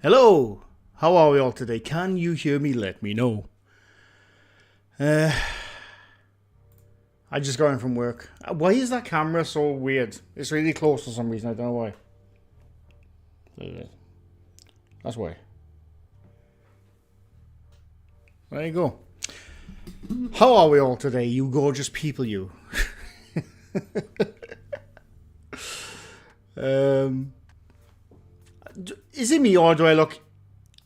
Hello, how are we all today? Can you hear me? Let me know. I just got in from work. Why is that camera so weird? It's really close for some reason. I don't know why. That's why. There you go. How are we all today, you gorgeous people, you? Is it me or do I look...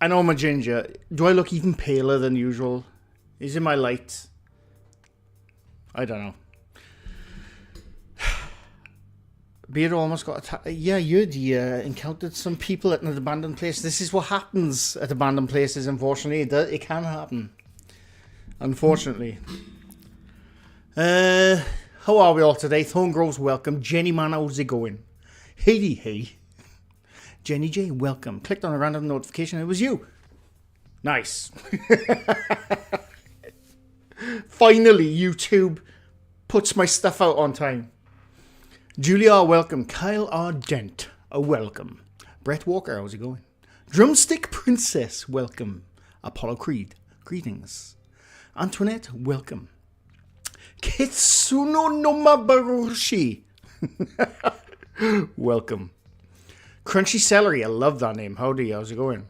I know I'm a ginger. Do I look even paler than usual? Is it my light? I don't know. Beard almost got attacked. Yeah, you encountered some people at an abandoned place. This is what happens at abandoned places, unfortunately. It can happen. Unfortunately. How are we all today? Thorngrove's welcome. Jenny Man, how's it going? Hey. Jenny J, welcome. Clicked on a random notification. It was you. Nice. Finally, YouTube puts my stuff out on time. Julia R, welcome. Kyle R. Dent, a welcome. Brett Walker, how's it going? Drumstick Princess, welcome. Apollo Creed, greetings. Antoinette, welcome. Kitsuno no Mabarushi, welcome. Crunchy Celery, I love that name. Howdy, how's it going?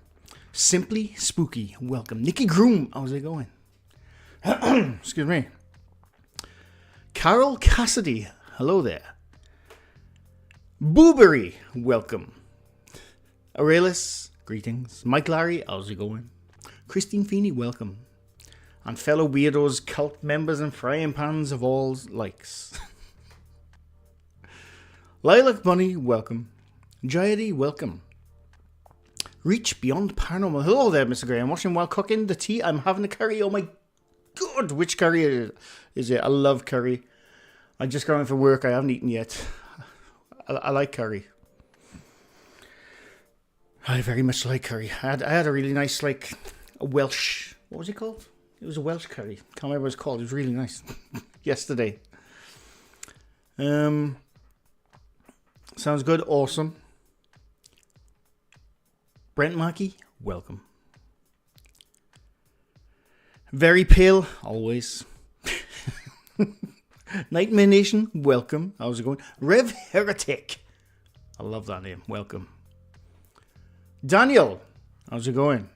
Simply Spooky, welcome. Nikki Groom, how's it going? Excuse me. Carol Cassidy, hello there. Boobery, welcome. Aurelis, greetings. Mike Larry, how's it going? Christine Feeney, welcome. And fellow weirdos, cult members, and frying pans of all likes. Lilac Bunny, welcome. Jayadi, welcome. Reach Beyond Paranormal. Hello there, Mr. Gray. I'm watching while cooking the tea. I'm having a curry. Oh my god, which curry is it? I love curry. I just got in for work. I haven't eaten yet. I like curry. I very much like curry. I had a really nice, like, a Welsh... What was it called? It was a Welsh curry. Can't remember what it was called. It was really nice. Yesterday. Sounds good. Awesome. Brent Markey, welcome. Very pale, always. Nightmare Nation, welcome. How's it going? Rev Heretic. I love that name. Welcome. Daniel, how's it going?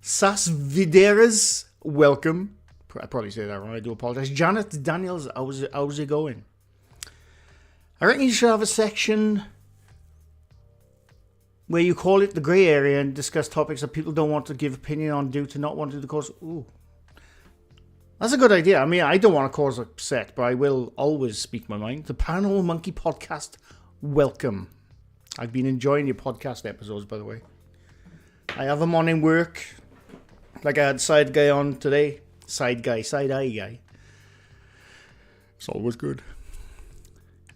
Sas Videras, welcome. I probably say that wrong. I do apologize. Janet Daniels, how's it going? I reckon you should have a section where you call it the grey area and discuss topics that people don't want to give opinion on due to not wanting to cause... Ooh. That's a good idea. I mean, I don't want to cause upset, but I will always speak my mind. The Paranormal Monkey Podcast, welcome. I've been enjoying your podcast episodes, by the way. I have them on in work. Like I had Side Guy on today. Side Eye Guy. It's always good.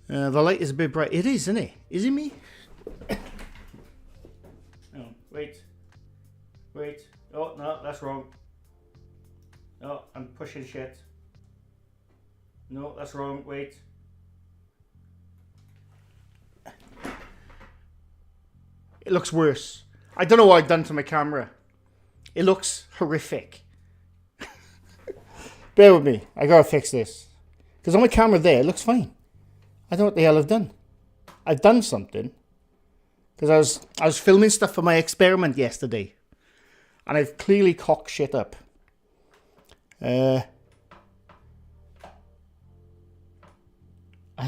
The light is a bit bright. It is, isn't it? Is it me? Oh, wait. Oh, no, that's wrong. No, I'm pushing shit. No, that's wrong. Wait. It looks worse. I don't know what I've done to my camera. It looks horrific. Bear with me. I gotta fix this. Because on my camera there, it looks fine. I don't know what the hell I've done. I've done something. Because I was filming stuff for my experiment yesterday. And I've clearly cocked shit up. I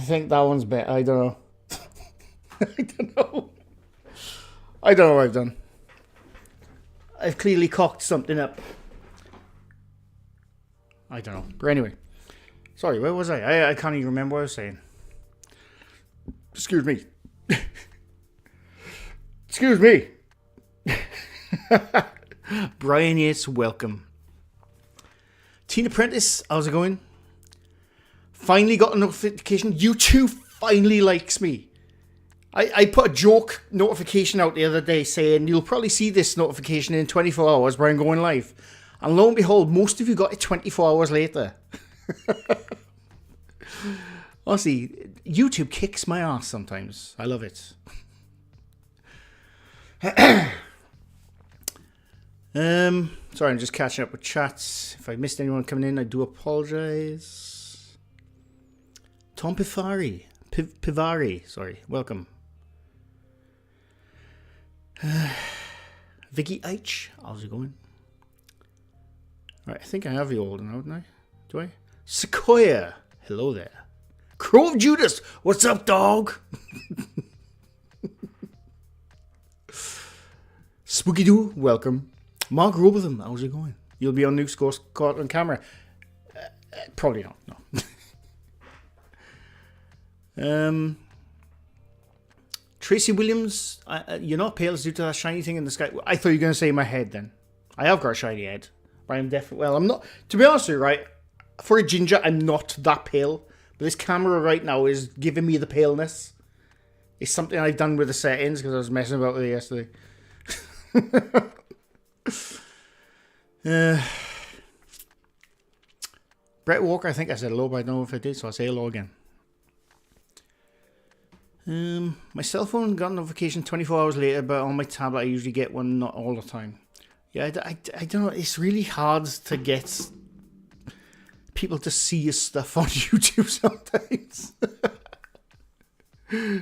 think that one's better. I don't know. I don't know what I've done. I've clearly cocked something up. I don't know. But anyway. Sorry, where was I? I can't even remember what I was saying. Excuse me. Excuse me. Brian Yates, welcome. Tina Prentice, how's it going? Finally got a notification. YouTube finally likes me. I put a joke notification out the other day saying you'll probably see this notification in 24 hours where I'm going live. And lo and behold, most of you got it 24 hours later. Honestly, YouTube kicks my ass sometimes. I love it. Sorry, I'm just catching up with chats. If I missed anyone coming in, I do apologise. Tom Pivari, sorry, welcome. Vicky H, how's it going? Right, I think I have you all now, don't I? Do I? Sequoia, hello there. Crow of Judas, what's up, dog? Spooky Doo, welcome. Mark Robotham, how's it going? You'll be on Nuke's Ghost caught on camera. Probably not, no. Tracy Williams, you're not pale due to that shiny thing in the sky. I thought you were going to say my head then. I have got a shiny head. But I'm definitely, well, I'm not, to be honest with you, right? For a ginger, I'm not that pale. But this camera right now is giving me the paleness. It's something I've done with the settings because I was messing about with it yesterday. Brett Walker, I think I said hello, but I don't know if I did, so I'll say hello again. My cell phone got a notification 24 hours later, but on my tablet I usually get one not all the time. Yeah, I don't know, it's really hard to get people to see your stuff on YouTube sometimes.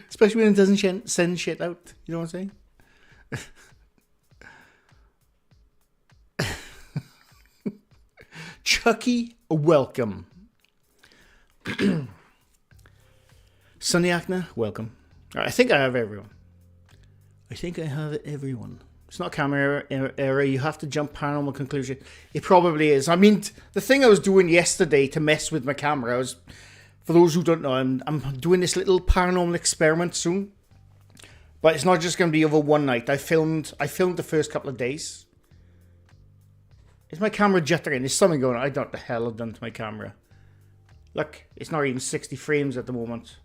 Especially when it doesn't send shit out, you know what I'm saying? Chucky, welcome. Sunny Acna, welcome. Right, I think I have everyone. It's not camera error. You have to jump paranormal conclusion. It probably is. I mean, the thing I was doing yesterday to mess with my camera, I was, for those who don't know, I'm doing this little paranormal experiment soon. But it's not just going to be over one night. I filmed the first couple of days. Is my camera juttering? There's something going on. I don't know what the hell I've done to my camera. Look, it's not even 60 frames at the moment.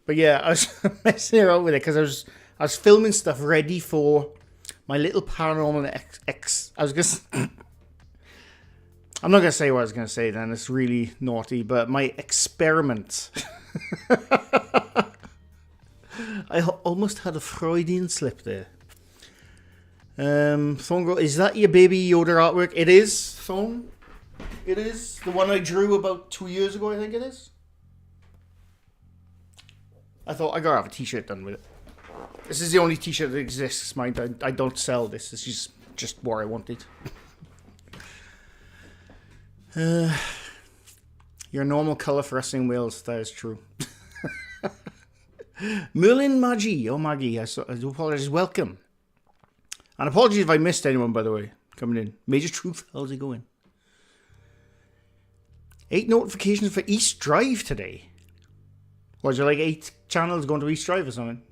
But yeah, I was messing around with it because I was filming stuff ready for my little paranormal I was gonna. I'm not gonna say what I was gonna say then. It's really naughty. But my experiment. I almost had a Freudian slip there. Thorn, is that your baby Yoda artwork? It is, Thorn. It is. The one I drew about 2 years ago, I think it is. I thought I gotta have a t-shirt done with it. This is the only t-shirt that exists, mind. I don't sell this. This is just what I wanted. Your normal colour for wrestling whales, that is true. Merlin Maggie, oh Maggie, I do apologise. Welcome. And apologies if I missed anyone, by the way, coming in. Major Truth, how's it going? 8 notifications for East Drive today. Was there like 8 channels going to East Drive or something?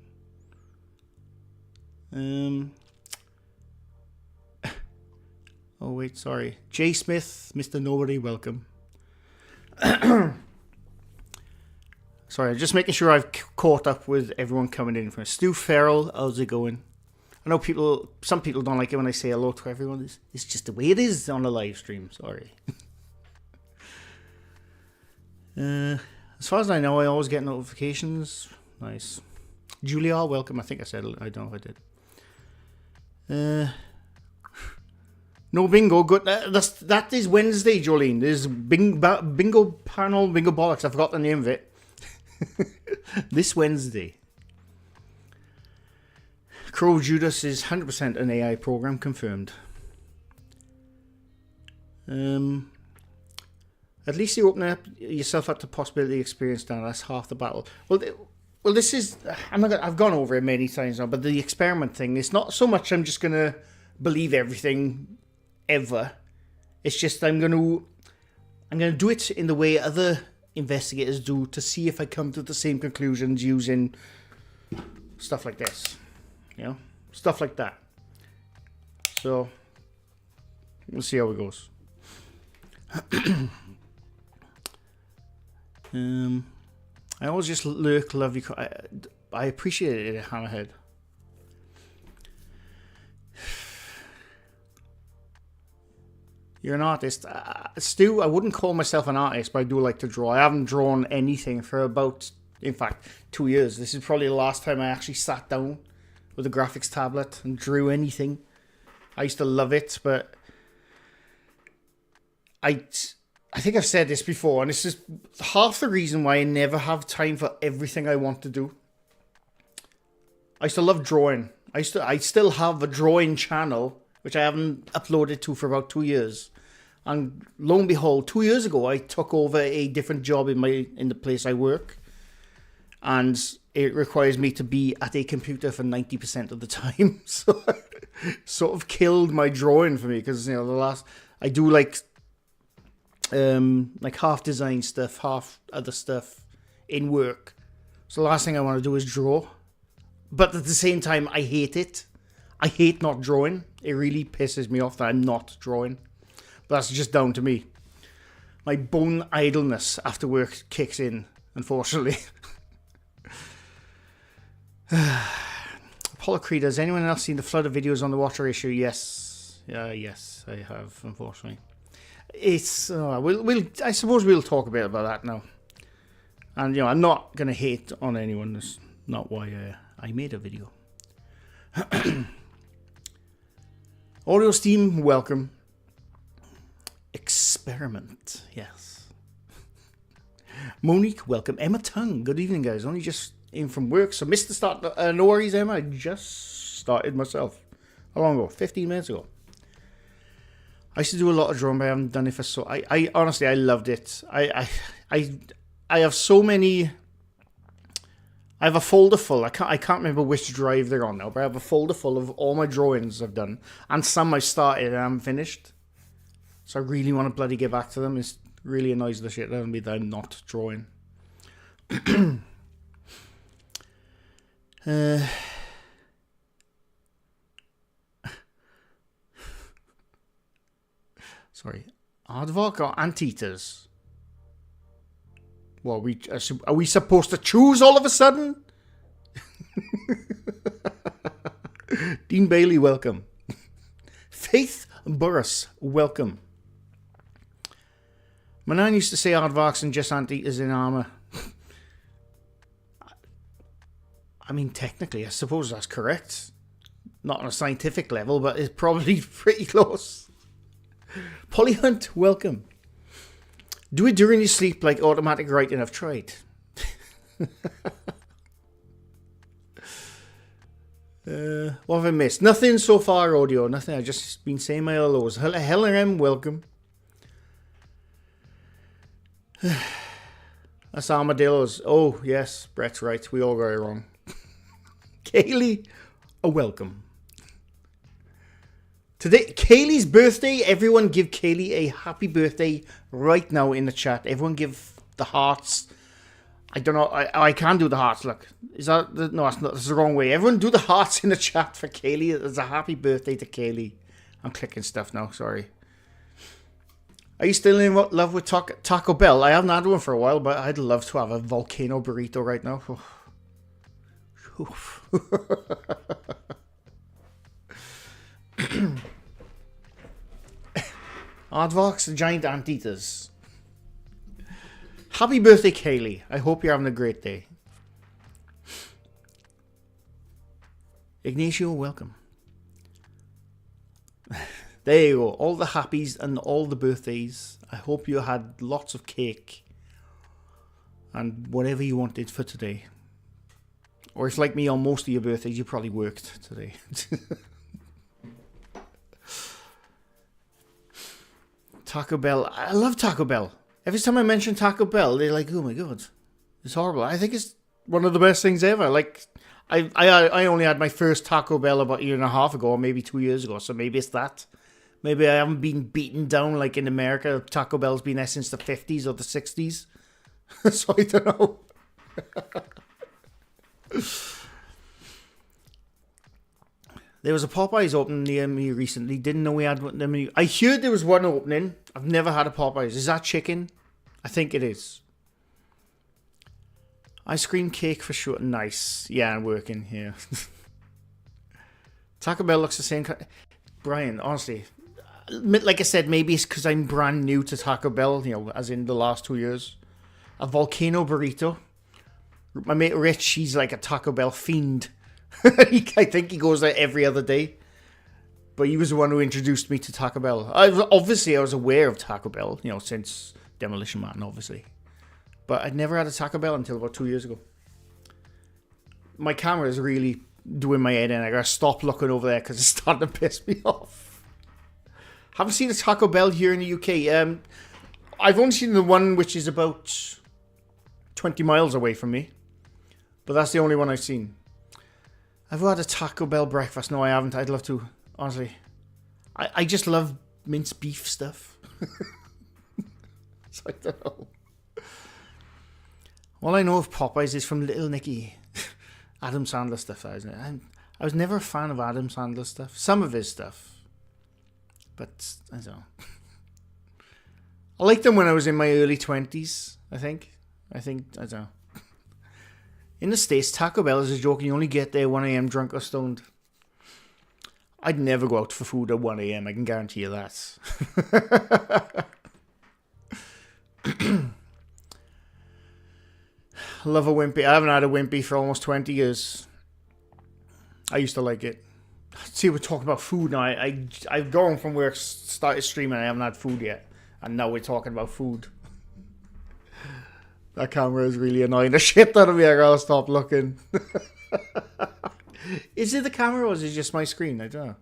Oh wait, sorry. Jay Smith, Mr. Nobody, welcome. Sorry, just making sure I've caught up with everyone coming in. From Stu Farrell, how's it going? I know some people don't like it when I say hello to everyone. It's just the way it is on a live stream. Sorry. As far as I know, I always get notifications. Nice. Julia, welcome. I think I said it. I don't know if I did. No bingo. Good. That is Wednesday, Jolene. There's bingo paranormal bingo bollocks. I forgot the name of it. This Wednesday. Crow Judas is 100% an AI program, confirmed. At least you open up yourself up to possibility experience now. That's half the battle. Well, this is. I've gone over it many times now, but the experiment thing. It's not so much I'm just gonna believe everything ever. It's just I'm gonna do it in the way other investigators do to see if I come to the same conclusions using stuff like this. You know, stuff like that. So we'll see how it goes. I always just love you. I appreciate it, Hammerhead. You're an artist. Stu, I wouldn't call myself an artist, but I do like to draw. I haven't drawn anything for about, in fact, 2 years. This is probably the last time I actually sat down with a graphics tablet and drew anything. I used to love it, but I think I've said this before, and this is half the reason why I never have time for everything I want to do. I used to love drawing. I still have a drawing channel, which I haven't uploaded to for about 2 years. And lo and behold, 2 years ago, I took over a different job in the place I work. And it requires me to be at a computer for 90% of the time. So sort of killed my drawing for me, because I do like half design stuff, half other stuff in work. So the last thing I want to do is draw. But at the same time, I hate it. I hate not drawing. It really pisses me off that I'm not drawing. But that's just down to me. My bone idleness after work kicks in, unfortunately. Apollo Creed, has anyone else seen the flood of videos on the Watcher issue? Yes. Yes, I have, unfortunately. It's I suppose we'll talk a bit about that now. And I'm not gonna hate on anyone. That's not why I made a video. Audio Steam, welcome. Experiment, yes. Monique, welcome. Emma Tung, good evening, guys. Only just in from work, so missed the start. No worries, Emma. I just started myself. How long ago? 15 minutes ago. I used to do a lot of drawing, but I haven't done it for so. I honestly, I loved it. I have so many. I have a folder full. I can't remember which drive they're on now, but I have a folder full of all my drawings I've done, and some I started and I haven't finished. So I really want to bloody get back to them. It really annoys the shit out of me that I'm not drawing. Sorry, Aardvark or Anteaters? Well, are we supposed to choose all of a sudden? Dean Bailey, welcome. Faith Burris, welcome. My nan used to say aardvarks and just anteaters in armour. I mean, technically, I suppose that's correct. Not on a scientific level, but it's probably pretty close. Polyhunt, welcome. Do it during your sleep like automatic writing. I've tried. What have I missed? Nothing so far, audio. Nothing. I've just been saying my hellos. Helen M, welcome. That's armadillos. Oh, yes. Brett's right. We all got it wrong. Kaylee, a welcome. Today, Kaylee's birthday. Everyone give Kaylee a happy birthday right now in the chat. Everyone give the hearts. I don't know. I can do the hearts. Look, is that no? That's not. That's the wrong way. Everyone do the hearts in the chat for Kaylee. It's a happy birthday to Kaylee. I'm clicking stuff now. Sorry. Are you still in love with Taco Bell? I haven't had one for a while, but I'd love to have a volcano burrito right now. Aardvarks, giant anteaters. Happy birthday, Kaylee. I hope you're having a great day. Ignacio, welcome. There you go. All the happies and all the birthdays. I hope you had lots of cake and whatever you wanted for today. Or if, like me, on most of your birthdays, you probably worked today. Taco Bell. I love Taco Bell. Every time I mention Taco Bell, they're like, oh my god, it's horrible. I think it's one of the best things ever. Like, I only had my first Taco Bell about a year and a half ago, or maybe 2 years ago, so maybe it's that. Maybe I haven't been beaten down like in America. Taco Bell's been there since the 50s or the 60s. So I don't know. There was a Popeyes opening near me recently. Didn't know we had one. I heard there was one opening. I've never had a Popeyes. Is that chicken? I think it is. Ice cream cake for sure. Nice. Yeah, I'm working here. Taco Bell looks the same. Brian, honestly, like I said, maybe it's because I'm brand new to Taco Bell, you know, as in the last 2 years. A volcano burrito. My mate Rich, he's like a Taco Bell fiend. I think he goes there every other day. But he was the one who introduced me to Taco Bell. I was aware of Taco Bell, since Demolition Man, obviously. But I'd never had a Taco Bell until about 2 years ago. My camera is really doing my head in. I gotta stop looking over there because it's starting to piss me off. Haven't seen a Taco Bell here in the UK. I've only seen the one which is about 20 miles away from me. But that's the only one I've seen. I've had a Taco Bell breakfast. No, I haven't. I'd love to, honestly. I just love minced beef stuff. So I don't know. All I know of Popeyes is from Little Nicky. Adam Sandler stuff, isn't it? I was never a fan of Adam Sandler stuff. Some of his stuff. But, I don't know. I liked them when I was in my early 20s, I think. I don't know. In the States, Taco Bell is a joke. You only get there 1 a.m. drunk or stoned. I'd never go out for food at 1 a.m. I can guarantee you that. Love a Wimpy. I haven't had a Wimpy for almost 20 years. I used to like it. See, we're talking about food now. I've gone from where I started streaming. I haven't had food yet. And now we're talking about food. That camera is really annoying the shit out of me. I gotta stop looking. Is it the camera or is it just my screen? I don't know.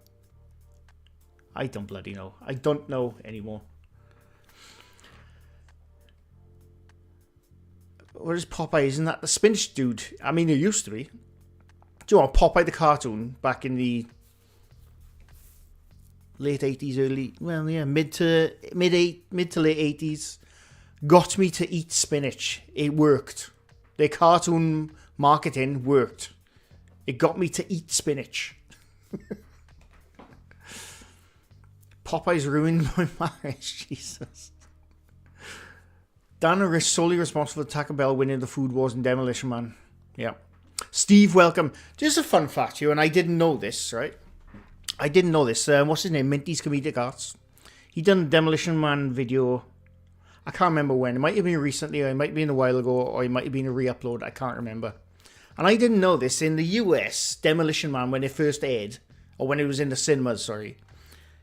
I don't bloody know. I don't know anymore. What is Popeye? Isn't that the spinach dude? I mean, it used to be. Do you know Popeye the cartoon back in the late 80s, mid to late 80s, got me to eat spinach. It worked. Their cartoon marketing worked. It got me to eat spinach. Popeye's ruined my marriage. Jesus. Dan is solely responsible for Taco Bell winning the food wars in Demolition Man. Yeah. Steve, welcome. Just a fun fact here, and I didn't know this, right? I didn't know this. What's his name? Minty's Comedic Arts. He done a Demolition Man video. I can't remember when. It might have been recently, or it might have been a while ago, or it might have been a re-upload. I can't remember. And I didn't know this. In the US, Demolition Man, when it first aired, or when it was in the cinemas, sorry,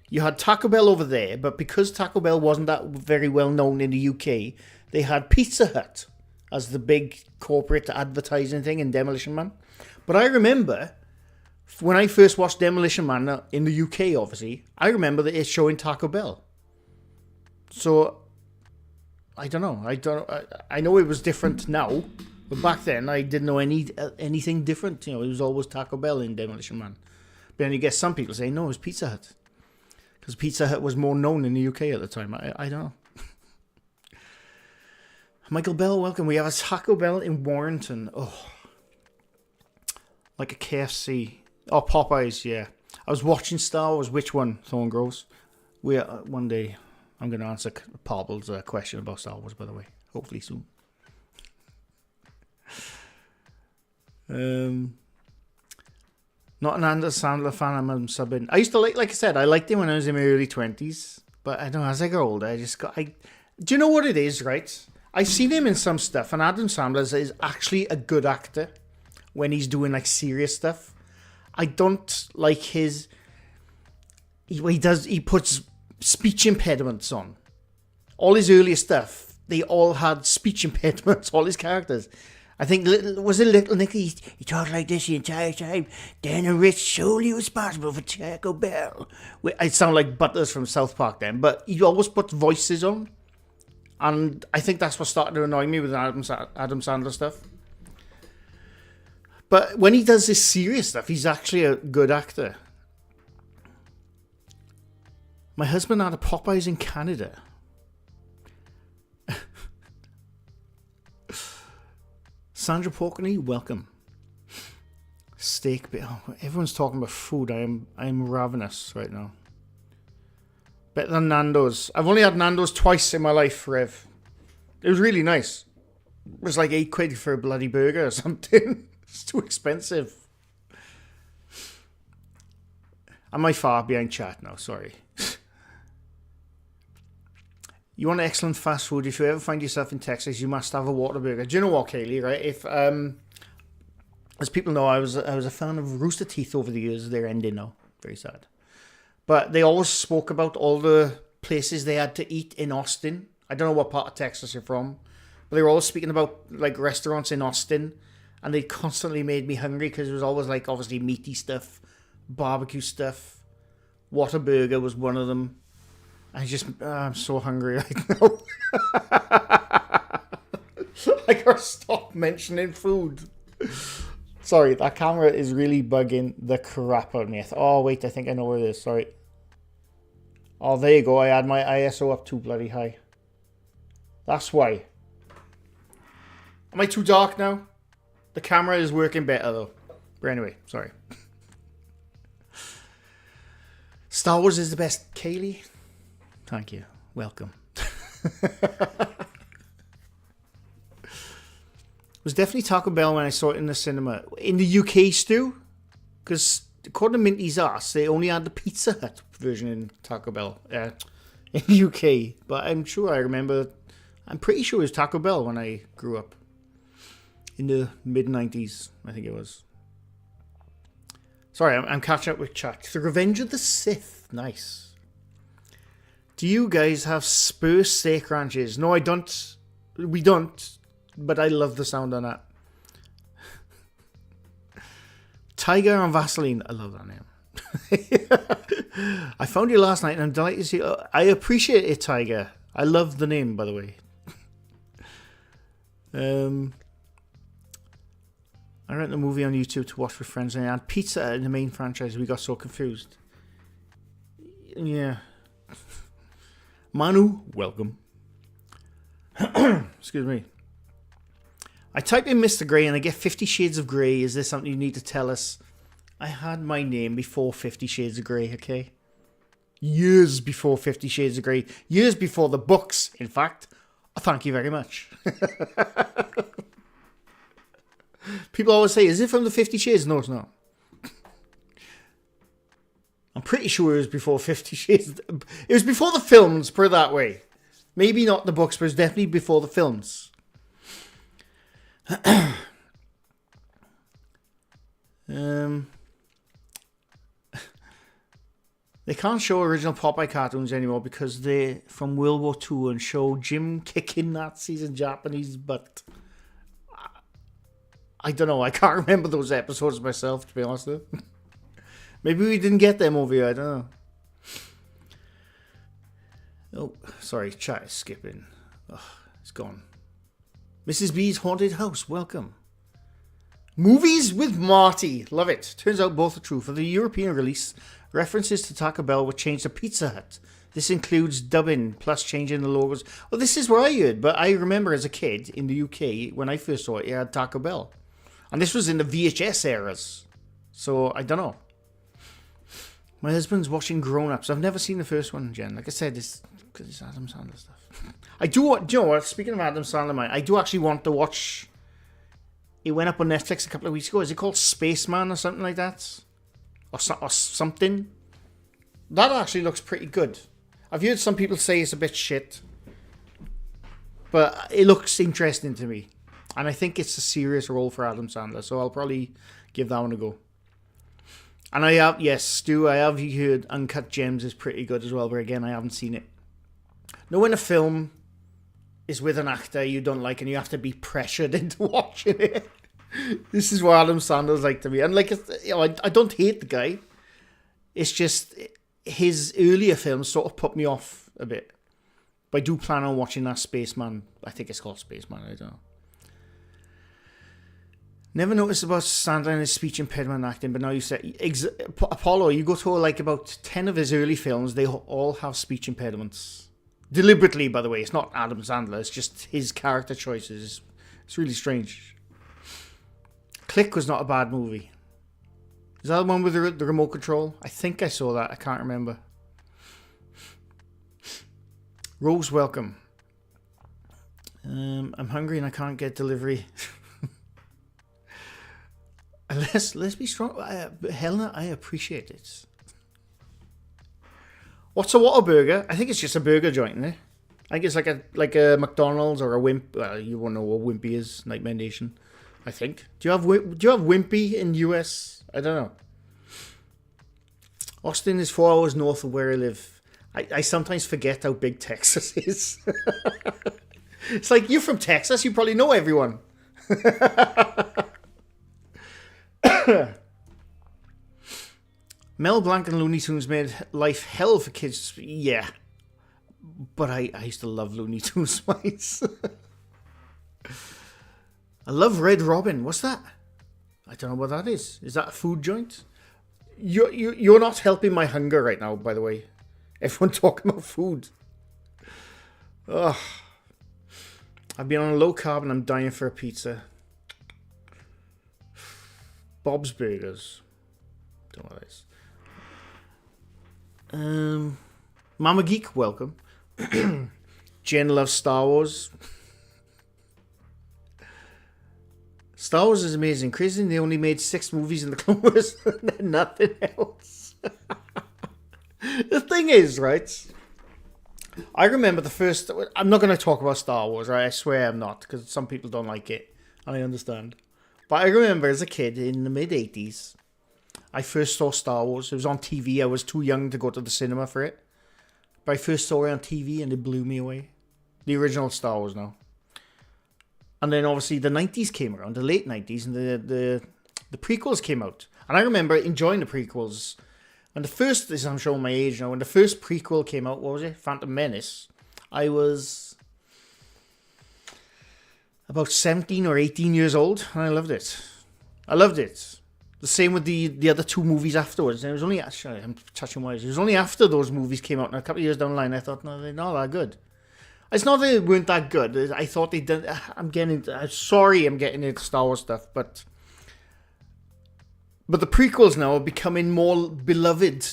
you had Taco Bell over there, but because Taco Bell wasn't that very well known in the UK, they had Pizza Hut as the big corporate advertising thing in Demolition Man. But I remember, when I first watched Demolition Man in the UK, obviously, I remember that it's showing Taco Bell. So, I don't know. I know it was different now, but back then I didn't know anything different. It was always Taco Bell in Demolition Man. But then you get some people saying, no, it was Pizza Hut. Because Pizza Hut was more known in the UK at the time. I don't know. Michael Bell, welcome. We have a Taco Bell in Warrington. Oh. Like a KFC. Oh, Popeyes, yeah. I was watching Star Wars. Which one? Thorn Groves. One day, I'm going to answer Parble's question about Star Wars, by the way. Hopefully soon. Not an Anders Sandler fan, I'm subbing. I used to like I said, I liked him when I was in my early 20s. But I don't know, as I got older, do you know what it is, right? I've seen him in some stuff, and Adam Sandler is actually a good actor when he's doing like serious stuff. I don't like he puts speech impediments on. All his earlier stuff, they all had speech impediments, all his characters. I think, was it Little Nicky? He talked like this the entire time. Dan and Rich solely responsible for Taco Bell. I sound like Butters from South Park then, but he always puts voices on. And I think that's what started to annoy me with Adam Sandler stuff. But when he does this serious stuff, he's actually a good actor. My husband had a Popeyes in Canada. Sandra Porkney, welcome. Steak, everyone's talking about food. I am ravenous right now. Better than Nando's. I've only had Nando's twice in my life, Rev. It was really nice. It was like £8 for a bloody burger or something. It's too expensive. I might far behind chat now, sorry. You want excellent fast food? If you ever find yourself in Texas, you must have a Whataburger. Do you know what, Kaylee, right? If as people know, I was a fan of Rooster Teeth over the years. They're ending now. Very sad. But they always spoke about all the places they had to eat in Austin. I don't know what part of Texas you're from, but they were always speaking about like restaurants in Austin, and they constantly made me hungry because it was always like obviously meaty stuff, barbecue stuff. Whataburger was one of them. I'm so hungry right now. I gotta stop mentioning food. Sorry, that camera is really bugging the crap out of me. Oh, wait, I think I know where it is. Sorry. Oh, there you go. I had my ISO up too bloody high. That's why. Am I too dark now? The camera is working better, though. But anyway, sorry. Star Wars is the best. Kaylee? Thank you. Welcome. It was definitely Taco Bell when I saw it in the cinema. In the UK, Stu? Because according to Minty's Arse, they only had the Pizza Hut version in Taco Bell. In the UK. But I'm sure I remember... I'm pretty sure it was Taco Bell when I grew up. In the mid-90s, I think it was. Sorry, I'm catching up with chat. The Revenge of the Sith. Nice. Do you guys have Spur steak ranches? No, I don't. We don't. But I love the sound on that. Tiger and Vaseline. I love that name. I found you last night and I'm delighted to see you. I appreciate it, Tiger. I love the name, by the way. I rent the movie on YouTube to watch with friends and I had pizza in the main franchise. We got so confused. Yeah. Manu, welcome. Excuse me. I type in Mr. Grey and I get 50 Shades of Grey. Is there something you need to tell us? I had my name before 50 Shades of Grey, okay? Years before 50 Shades of Grey. Years before the books, in fact. Oh, thank you very much. People always say, is it from the 50 Shades? No, it's not. I'm pretty sure it was before 50 Shades. It was before the films, put it that way. Maybe not the books, but it's definitely before the films. They can't show original Popeye cartoons anymore because they're from World War II and show Jim kicking Nazis in Japanese butt. I don't know. I can't remember those episodes myself, to be honest with you. Maybe we didn't get them over here. I don't know. Oh, sorry. Chat is skipping. Oh, it's gone. Mrs. B's Haunted House. Welcome. Movies with Marty. Love it. Turns out both are true. For the European release, references to Taco Bell were changed to Pizza Hut. This includes dubbing plus changing the logos. Well, this is what I heard, but I remember as a kid in the UK, when I first saw it, you had Taco Bell. And this was in the VHS eras. So, I don't know. My husband's watching Grown Ups. I've never seen the first one, Jen. Like I said, it's because it's Adam Sandler stuff. Do you know what? Speaking of Adam Sandler, I do actually want to watch... It went up on Netflix a couple of weeks ago. Is it called Spaceman or something like that? Or something? That actually looks pretty good. I've heard some people say it's a bit shit. But it looks interesting to me. And I think it's a serious role for Adam Sandler. So I'll probably give that one a go. And I have, yes, Stu, I have heard Uncut Gems is pretty good as well. But again, I haven't seen it. Know when a film is with an actor you don't like and you have to be pressured into watching it. This is what Adam Sandler's like to me. And like, I don't hate the guy. It's just his earlier films sort of put me off a bit. But I do plan on watching that Spaceman. I think it's called Spaceman. I don't know. Never noticed about Sandler and his speech impediment acting, but now you said... Apollo, you go to like about 10 of his early films, they all have speech impediments. Deliberately, by the way. It's not Adam Sandler. It's just his character choices. It's really strange. Click was not a bad movie. Is that the one with the remote control? I think I saw that. I can't remember. Rose, welcome. I'm hungry and I can't get delivery. Let's be strong. Helena, I appreciate it. What's a Whataburger? I think it's just a burger joint, isn't it? I think it's like a McDonald's or a Wimp. You won't know what Wimpy is, Nightmare Nation. I think. Do you have Wimpy in US? I don't know. Austin is 4 hours north of where I live. I sometimes forget how big Texas is. It's like, you're from Texas, you probably know everyone. Mel Blanc and Looney Tunes made life hell for kids. Yeah. But I used to love Looney Tunes mice. I love Red Robin. What's that? I don't know what that is. Is that a food joint? You're not helping my hunger right now, by the way. Everyone talking about food. Ugh. I've been on a low carb and I'm dying for a pizza. Bob's Burgers. Don't know what that is. Mama Geek, welcome. Jen loves Star Wars. Star Wars is amazing. Crazy, they only made 6 movies in the Clone Wars and then nothing else. The thing is, right? I remember the first... I'm not going to talk about Star Wars, right? I swear I'm not, because some people don't like it. And I understand. But I remember as a kid in the mid-80s, I first saw Star Wars. It was on TV. I was too young to go to the cinema for it. But I first saw it on TV and it blew me away. The original Star Wars now. And then obviously the 90s came around, the late 90s, and the prequels came out. And I remember enjoying the prequels. And the first, this I'm showing my age now, when the first prequel came out, what was it? Phantom Menace. I was about 17 or 18 years old, and I loved it. I loved it. The same with the other 2 movies afterwards. And it was only, actually, I'm touching wise, it was only after those movies came out, and a couple of years down the line, I thought, no, they're not that good. It's not that they weren't that good. I thought they did. I'm getting into Star Wars stuff, but the prequels now are becoming more beloved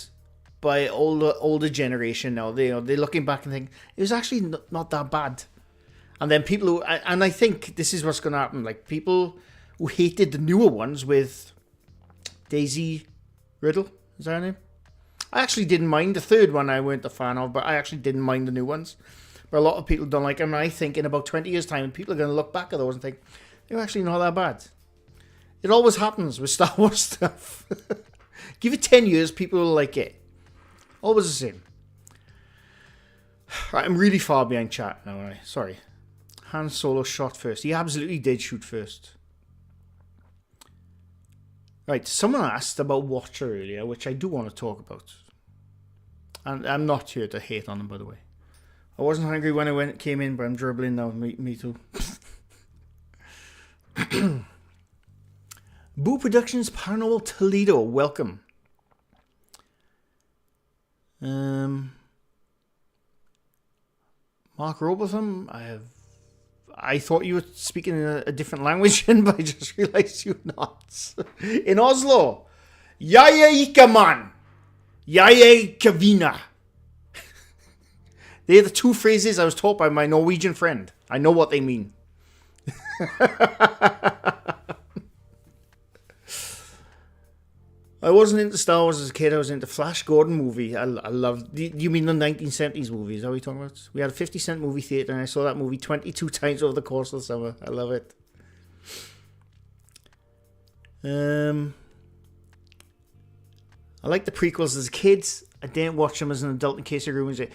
by older generation now. They're looking back and think it was actually not that bad. And then people and I think this is what's going to happen. Like, people who hated the newer ones with Daisy Riddle, is that her name? I actually didn't mind the third one. I weren't a fan of, but I actually didn't mind the new ones. But a lot of people don't like them. And I think in about 20 years' time, people are going to look back at those and think, they're actually not that bad. It always happens with Star Wars stuff. Give it 10 years, people will like it. Always the same. Right, I'm really far behind chat now, right? Sorry. Han Solo shot first. He absolutely did shoot first. Right, someone asked about Watcher earlier, which I do want to talk about. And I'm not here to hate on him, by the way. I wasn't hungry when I came in, but I'm dribbling now. Me too. Boo Productions Paranormal Toledo, welcome. Mark Robotham, I thought you were speaking in a different language, but I just realised you're not. In Oslo, Jaja Ikaman, Jaja Kavina. They're the 2 phrases I was taught by my Norwegian friend. I know what they mean. I wasn't into Star Wars as a kid. I was into Flash Gordon movie. I loved... Do you mean the 1970s movies? Is that what you're talking about? We had a 50-cent movie theatre and I saw that movie 22 times over the course of the summer. I love it. I like the prequels as a kid. I didn't watch them as an adult in case it ruins it.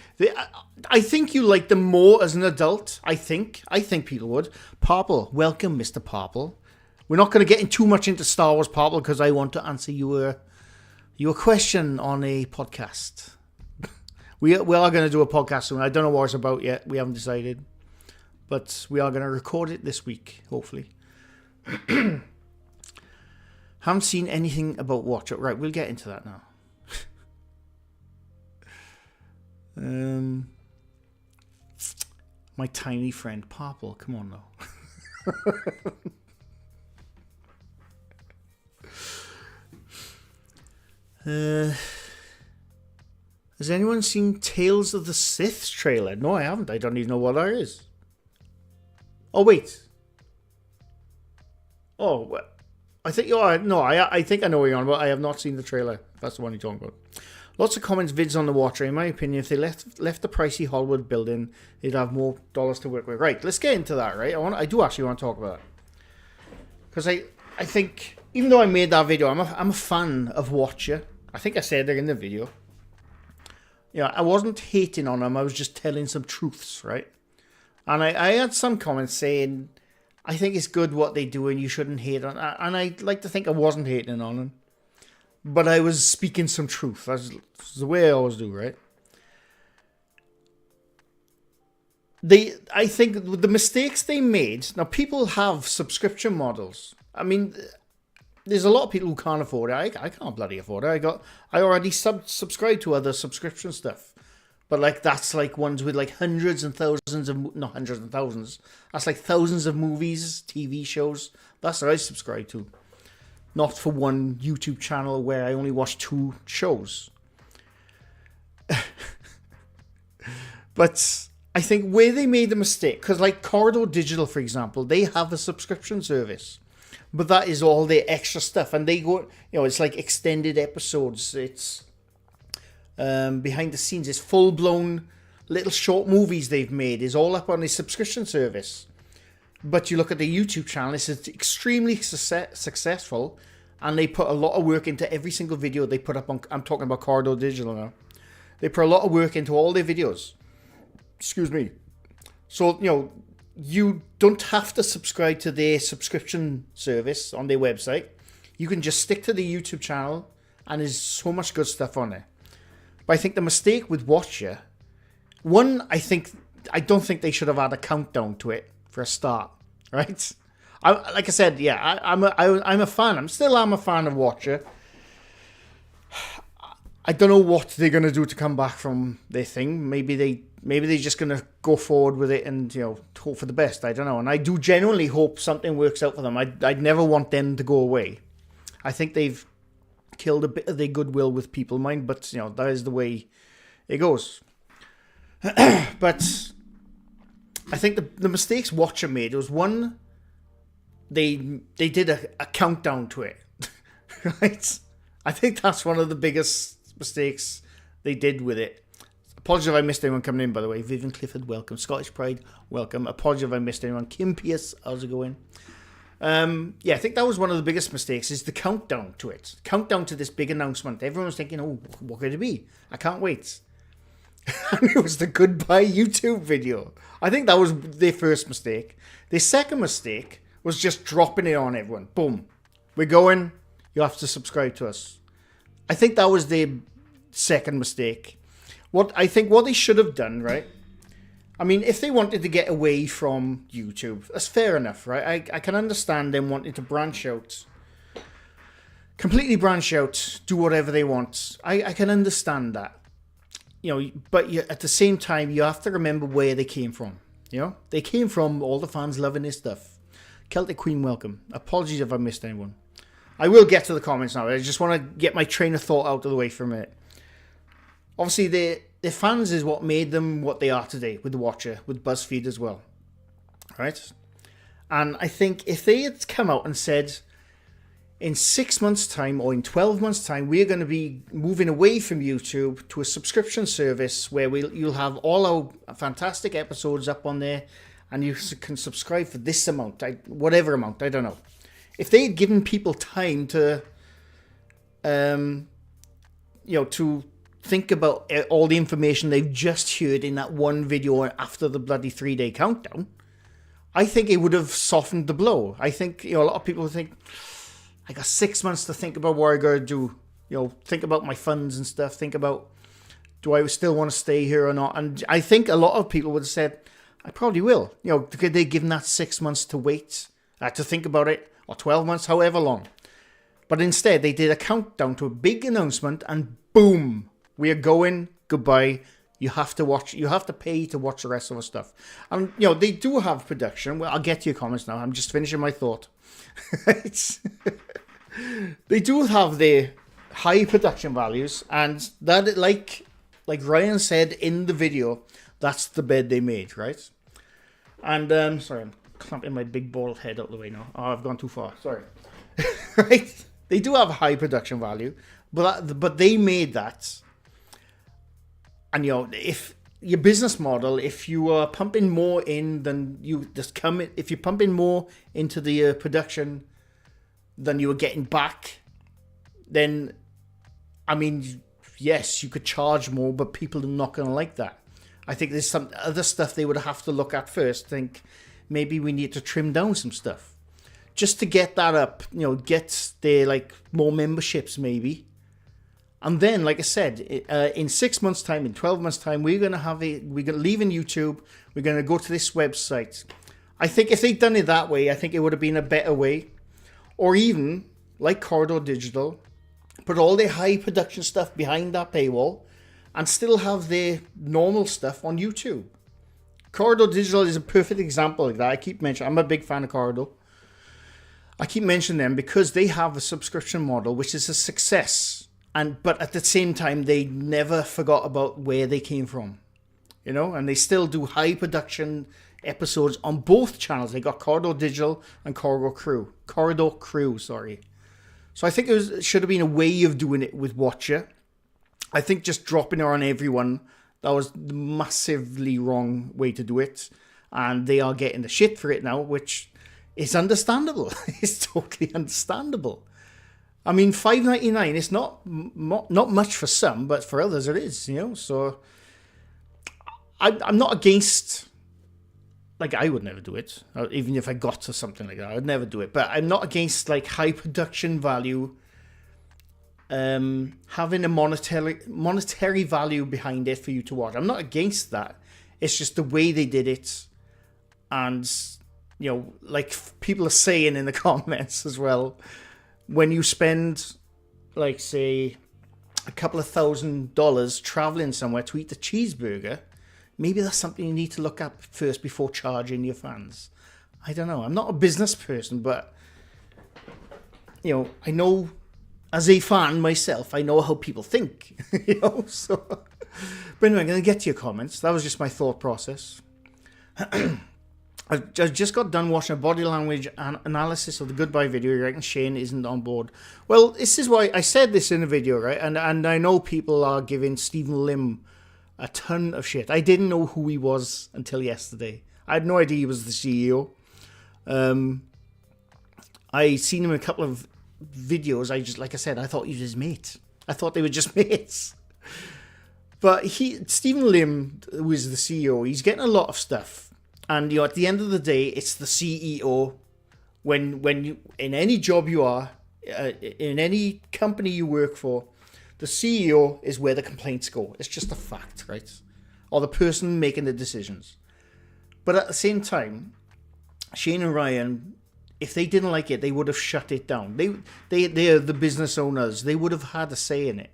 I think you like them more as an adult. I think people would. Parple, welcome, Mr. Parple. We're not going to get in too much into Star Wars, Parple, because I want to answer your question on a podcast. We are going to do a podcast soon. I don't know what it's about yet. We haven't decided. But we are going to record it this week, hopefully. Haven't seen anything about Watcher. Right, we'll get into that now. My tiny friend Parple, come on now. Has anyone seen Tales of the Sith trailer? No, I haven't. I don't even know what that is. Oh wait. Oh, I think I think I know what you're on about. I have not seen the trailer. That's the one you're talking about. Lots of comments, vids on the Watcher. In my opinion, if they left the pricey Hollywood building, they'd have more dollars to work with. Right, let's get into that, right? I do actually want to talk about that. Because I think, even though I made that video, I'm a fan of Watcher. I think I said it in the video. Yeah, I wasn't hating on him. I was just telling some truths, right? And I had some comments saying, I think it's good what they do and you shouldn't hate on it. And I'd like to think I wasn't hating on him. But I was speaking some truth. That's the way I always do, right? I think the mistakes they made... Now, people have subscription models. I mean, there's a lot of people who can't afford it. I can't bloody afford it. I already subscribe to other subscription stuff. But like that's like ones with like hundreds and thousands of... Not hundreds and thousands. That's like thousands of movies, TV shows. That's what I subscribe to. Not for one YouTube channel where I only watch 2 shows. But I think where they made the mistake... Because like Corridor Digital, for example, they have a subscription service. But that is all their extra stuff. And they go... You know, it's like extended episodes. It's... behind the scenes, it's full-blown little short movies they've made is all up on the subscription service. But you look at the YouTube channel, it's extremely successful, and they put a lot of work into every single video they put up on... I'm talking about Corridor Digital now. They put a lot of work into all their videos. Excuse me. So, you know, you don't have to subscribe to their subscription service on their website. You can just stick to the YouTube channel, and there's so much good stuff on there. But I think the mistake with Watcher, one, I don't think they should have had a countdown to it for a start, right? Like I said, yeah, I'm a fan. I'm a fan of Watcher. I don't know what they're gonna do to come back from their thing. Maybe they're just gonna go forward with it and, you know, hope for the best. I don't know, and I do genuinely hope something works out for them. I'd never want them to go away. I think they've killed a bit of their goodwill with people mind, but you know, that is the way it goes. But I think the mistakes Watcher made was, one, they did a countdown to it. Right? I think that's one of the biggest mistakes they did with it. Apologies if I missed anyone coming in, by the way. Vivian Clifford, welcome. Scottish Pride, welcome. Apologies if I missed anyone. Kim Pierce, how's it going? Yeah, I think that was one of the biggest mistakes, is the countdown to it. Countdown to this big announcement. Everyone was thinking, oh, what could it be? I can't wait. And it was the goodbye YouTube video. I think that was their first mistake. Their second mistake was just dropping it on everyone. Boom. We're going. You have to subscribe to us. I think that was their second mistake. What they should have done, right? I mean, if they wanted to get away from YouTube, that's fair enough, right? I can understand them wanting to branch out. Completely branch out, do whatever they want. I can understand that. You know, but at the same time, you have to remember where they came from. You know? They came from all the fans loving this stuff. Celtic Queen, welcome. Apologies if I missed anyone. I will get to the comments now. I just want to get my train of thought out of the way for a minute. Obviously, their fans is what made them what they are today with The Watcher, with BuzzFeed as well. Right? And I think if they had come out and said, in 6 months' time or in 12 months' time, we're going to be moving away from YouTube to a subscription service where you'll have all our fantastic episodes up on there, and you can subscribe for this amount, whatever amount, I don't know. If they had given people time to, to think about all the information they've just heard in that one video after the bloody 3-day countdown, I think it would have softened the blow. I think, a lot of people think, I got 6 months to think about what I gotta do. Think about my funds and stuff. Think about, do I still want to stay here or not? And I think a lot of people would have said, I probably will. Could they give them that 6 months to wait, to think about it, or 12 months, however long. But instead, they did a countdown to a big announcement, and boom, we are going, goodbye. You have to watch, you have to pay to watch the rest of the stuff. And, they do have production. Well, I'll get to your comments now. I'm just finishing my thought. They do have their high production values, and that, like Ryan said in the video, that's the bed they made, right? And, sorry, I'm clamping my big bald head out the way now. Oh, I've gone too far. Sorry. Right? They do have a high production value, but they made that. And, if your business model, if you are pumping more in than you just come in, if you're pumping more into the production than you were getting back, then, I mean, yes, you could charge more, but people are not going to like that. I think there's some other stuff they would have to look at first. Think maybe we need to trim down some stuff just to get that up. Get their like more memberships maybe, and then, like I said, in 6 months' time, in 12 months' time, we're gonna leave in YouTube. We're gonna go to this website. I think if they'd done it that way, I think it would have been a better way, or even like Corridor Digital, put all their high production stuff behind that paywall and still have their normal stuff on YouTube. Corridor Digital is a perfect example of that. I keep mentioning, I'm a big fan of Corridor. I keep mentioning them because they have a subscription model, which is a success. But at the same time, they never forgot about where they came from. And they still do high production episodes on both channels. They got Corridor Digital and Corridor Crew, sorry. So I think it should have been a way of doing it with Watcher. I think just dropping it on everyone, that was the massively wrong way to do it. And they are getting the shit for it now, which is understandable. It's totally understandable. I mean, $5.99 is not much for some, but for others it is, So I'm not against, like, I would never do it. Even if I got to something like that, I would never do it. But I'm not against, like, high production value, having a monetary value behind it for you to watch. I'm not against that. It's just the way they did it. And, like people are saying in the comments as well, when you spend, like, say, a couple of $1,000 traveling somewhere to eat a cheeseburger, maybe that's something you need to look at first before charging your fans. I don't know. I'm not a business person, but, I know, as a fan myself, I know how people think, so. But anyway, I'm going to get to your comments. That was just my thought process. I just got done watching a body language analysis of the Goodbye video. You reckon Shane isn't on board? Well, this is why I said this in the video, right? And I know people are giving Stephen Lim a ton of shit. I didn't know who he was until yesterday. I had no idea he was the CEO. I seen him in a couple of videos. Like I said, I thought he was his mate. I thought they were just mates. But Stephen Lim, who is the CEO, he's getting a lot of stuff. And, at the end of the day, it's the CEO. When you, in any job you are, in any company you work for, the CEO is where the complaints go. It's just a fact, right? Or the person making the decisions. But at the same time, Shane and Ryan, if they didn't like it, they would have shut it down. They're the business owners. They would have had a say in it.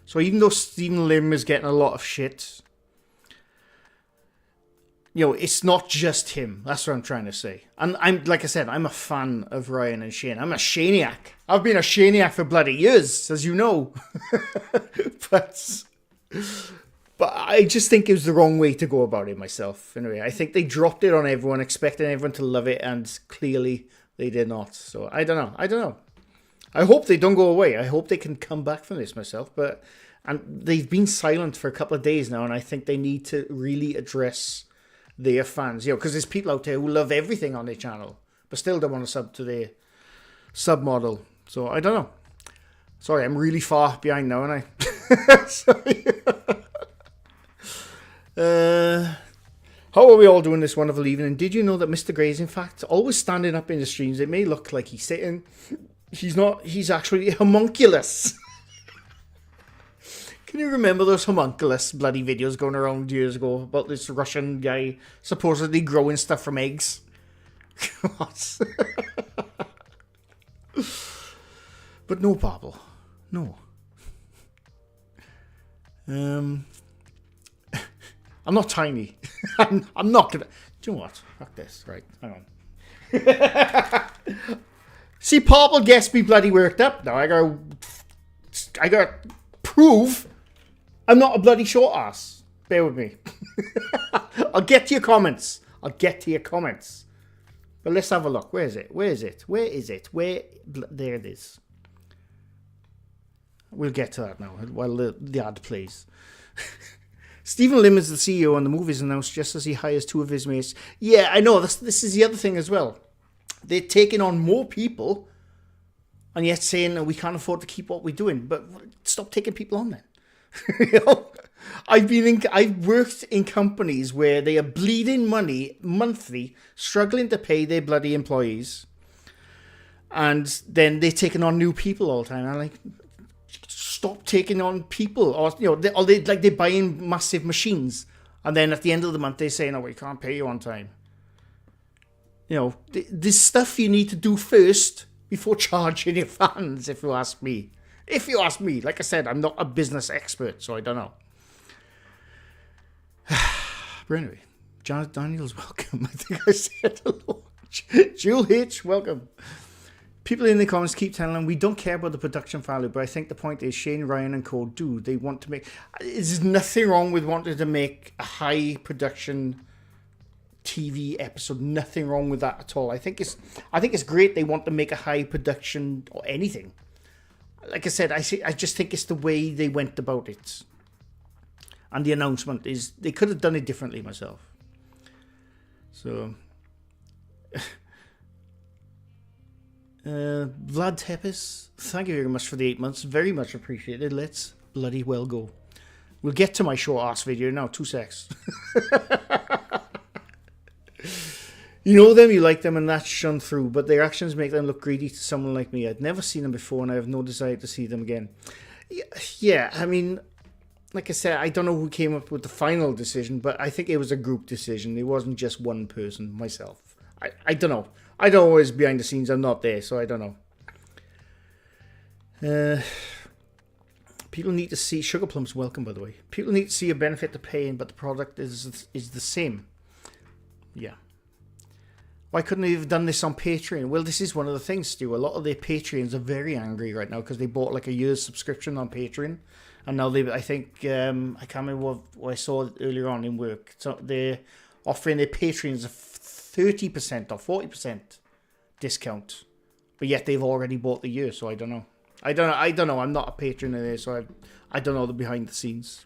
So even though Stephen Lim is getting a lot of shit, it's not just him. That's what I'm trying to say. And like I said, I'm a fan of Ryan and Shane. I'm a Shaniac. I've been a Shaniac for bloody years, as you know. But I just think it was the wrong way to go about it myself. Anyway, I think they dropped it on everyone, expecting everyone to love it, and clearly they did not. So I don't know. I hope they don't go away. I hope they can come back from this myself. And they've been silent for a couple of days now, and I think they need to really address their fans, because there's people out there who love everything on their channel, but still don't want to sub to their sub model. So I don't know. Sorry, I'm really far behind now, aren't I? Sorry. How are we all doing this wonderful evening? And did you know that Mr. Grey is in fact always standing up in the streams? It may look like he's sitting. He's not. He's actually a homunculus. Can you remember those homunculus bloody videos going around years ago about this Russian guy supposedly growing stuff from eggs? What? But no, Pablo. No. I'm not tiny. I'm not gonna... Do you know what? Fuck this. Right, hang on. See, Pablo gets me bloody worked up. Now I gotta prove I'm not a bloody short ass. Bear with me. I'll get to your comments. But let's have a look. Where is it? There it is. We'll get to that now while the ad plays. Stephen Lim is the CEO and the movie is announced just as he hires two of his mates. Yeah, I know. This is the other thing as well. They're taking on more people and yet saying, "No, we can't afford to keep what we're doing." But stop taking people on then. You know, I've worked in companies where they are bleeding money monthly, struggling to pay their bloody employees, and then they're taking on new people all the time. I'm like, stop taking on people, or they're buying massive machines, and then at the end of the month they say, "No, we can't pay you on time." You know, there's stuff you need to do first before charging your fans, if you ask me. If you ask me, like I said, I'm not a business expert, so I don't know. But anyway, Janet Daniels, welcome. I think I said hello. Jewel H, welcome. People in the comments keep telling them we don't care about the production value, but I think the point is Shane, Ryan and co do. They want to make... There's nothing wrong with wanting to make a high production TV episode. Nothing wrong with that at all. I think it's great they want to make a high production or anything. Like I said, I just think it's the way they went about it. And the announcement is they could have done it differently myself. So Vlad Tepes, thank you very much for the 8 months. Very much appreciated. Let's bloody well go. We'll get to my short ass video now. 2 secs. You know them, you like them, and that's shone through, but their actions make them look greedy to someone like me. I'd never seen them before, and I have no desire to see them again. Yeah, I mean, like I said, I don't know who came up with the final decision, but I think it was a group decision. It wasn't just one person, myself. I don't know. I don't always behind the scenes. I'm not there, so I don't know. People need to see... Sugar Plums, welcome, by the way. People need to see a benefit to paying, but the product is the same. Yeah. Why couldn't they have done this on Patreon? Well, this is one of the things, Stu. A lot of their Patreons are very angry right now because they bought like a year's subscription on Patreon. And now I think, I can't remember what I saw earlier on in work. So they're offering their Patreons a 30% or 40% discount. But yet they've already bought the year, so I don't know. I don't know. I'm not a patron of this, so I don't know the behind the scenes.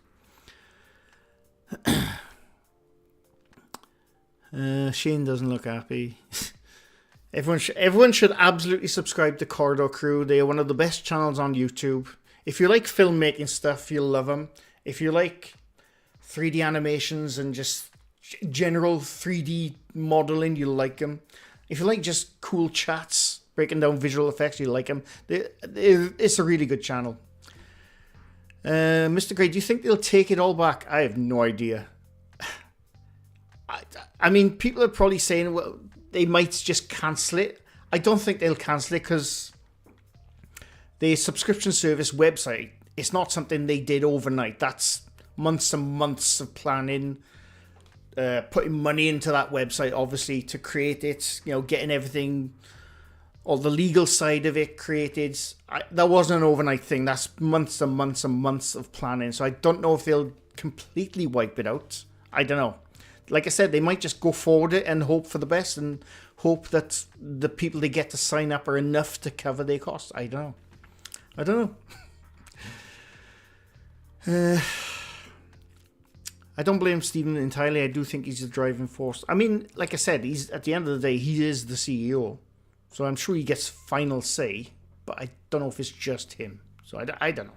Shane doesn't look happy. Everyone should absolutely subscribe to Corridor Crew. They are one of the best channels on YouTube. If you like filmmaking stuff, you'll love them. If you like 3D animations and just general 3D modeling, you'll like them. If you like just cool chats, breaking down visual effects, you'll like them. It's a really good channel. Mr. Gray, do you think they'll take it all back? I have no idea. I mean, people are probably saying, well, they might just cancel it. I don't think they'll cancel it because the subscription service website, it's not something they did overnight. That's months and months of planning, putting money into that website, obviously, to create it, getting everything, all the legal side of it created. That wasn't an overnight thing. That's months and months and months of planning. So I don't know if they'll completely wipe it out. I don't know. Like I said, they might just go forward it and hope for the best and hope that the people they get to sign up are enough to cover their costs. I don't know. I don't blame Stephen entirely. I do think he's the driving force. I mean, like I said, he's at the end of the day, he is the CEO. So I'm sure he gets final say, but I don't know if it's just him. So I don't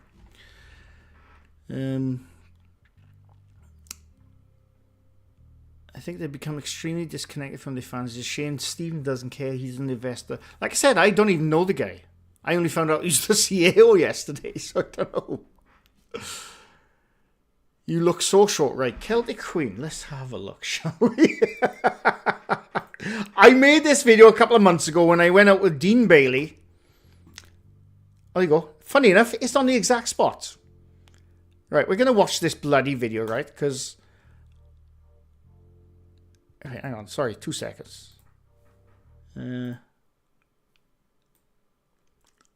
know. I think they've become extremely disconnected from their fans. It's a shame Stephen doesn't care. He's an investor. Like I said, I don't even know the guy. I only found out he's the CEO yesterday, so I don't know. You look so short, right? Celtic Queen. Let's have a look, shall we? I made this video a couple of months ago when I went out with Dean Bailey. There you go. Funny enough, it's on the exact spot. Right, we're going to watch this bloody video, right? Because... Okay, hang on, sorry, 2 seconds.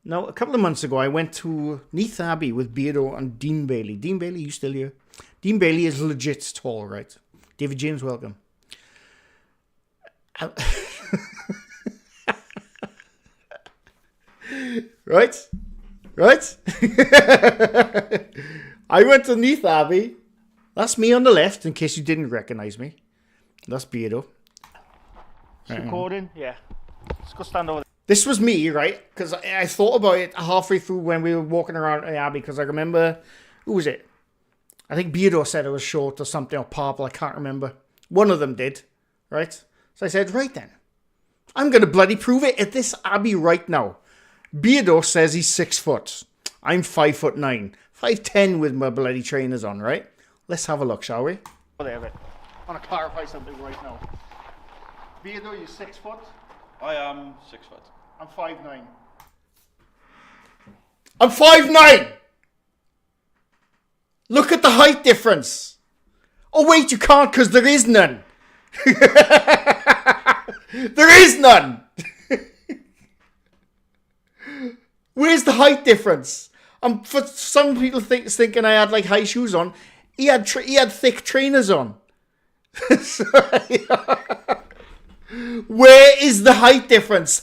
Now, a couple of months ago, I went to Neath Abbey with Beardo and Dean Bailey. Dean Bailey, you still here? Dean Bailey is legit tall, right? David James, welcome. Right? I went to Neath Abbey. That's me on the left, in case you didn't recognize me. That's Beardo. Recording? Yeah. Let's go stand over there. This was me, right? Because I thought about it halfway through when we were walking around the Abbey, because I remember, who was it? I think Beardo said it was short or something, or purple, I can't remember. One of them did, right? So I said, right then, I'm going to bloody prove it at this Abbey right now. Beardo says he's 6 foot. I'm 5'9", 5'10" with my bloody trainers on, right? Let's have a look, shall we? Whatever. I want to clarify something right now. Beardo, you 6 foot? I am 6 foot. I'm 5'9". I'm 5'9". Look at the height difference. Oh wait, you can't because there is none. There is none. Where's the height difference? For some people thinking I had like high shoes on. He had thick trainers on. Where is the height difference?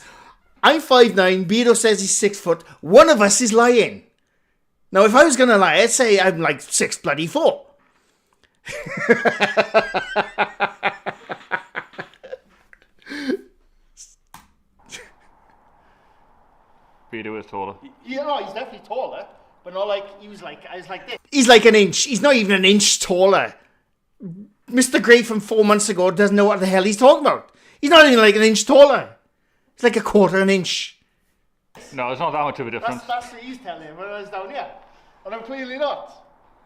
I'm 5'9", Beardo says he's 6 foot. One of us is lying. Now, if I was going to lie, I'd say I'm like 6'4". Beardo is taller. Yeah, no, he's definitely taller. But not like, I was like this. He's like an inch. He's not even an inch taller. Mr. Gray from 4 months ago doesn't know what the hell he's talking about. He's not even like an inch taller. It's like a quarter an inch. No, it's not that much of a difference. That's what he's telling me when I was down here. And I'm clearly not.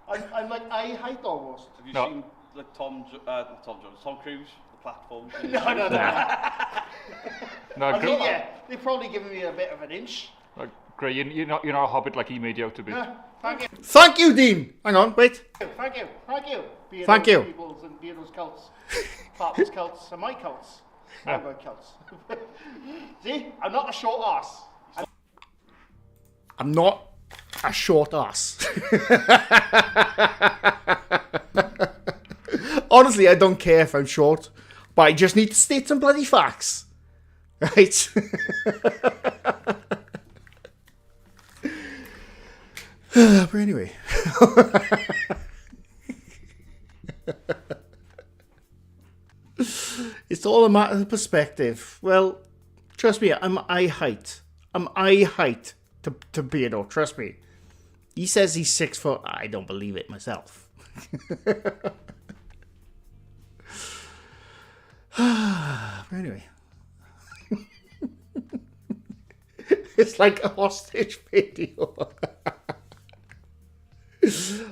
I'm like eye height almost. Have you seen like Tom Cruise, the platform? No. No, I mean, yeah, they're probably giving me a bit of an inch. Gray, you're not a hobbit like he made you out to be. Thank you. Thank you, Dean. Hang on, wait. Thank you. Beardo's Thank you. Peoples and Beardo's cults. Papa's cults and my cults. Yeah. My cults. See, I'm not a short ass. I'm not a short ass. Honestly, I don't care if I'm short, but I just need to state some bloody facts. Right? But anyway. It's all a matter of perspective. Well, trust me, I'm eye height. I'm eye height to Beardo, trust me. He says he's 6 foot. I don't believe it myself. But anyway. It's like a hostage video.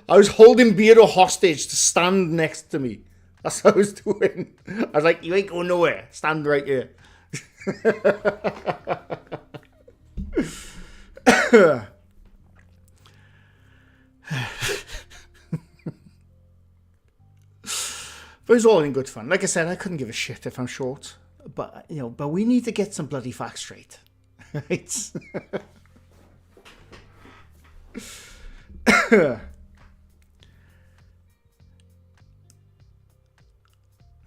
I was holding Beardo hostage to stand next to me. That's what I was doing. I was like, you ain't going nowhere. Stand right here. But it's all in good fun. Like I said, I couldn't give a shit if I'm short. But, but we need to get some bloody facts straight. Right?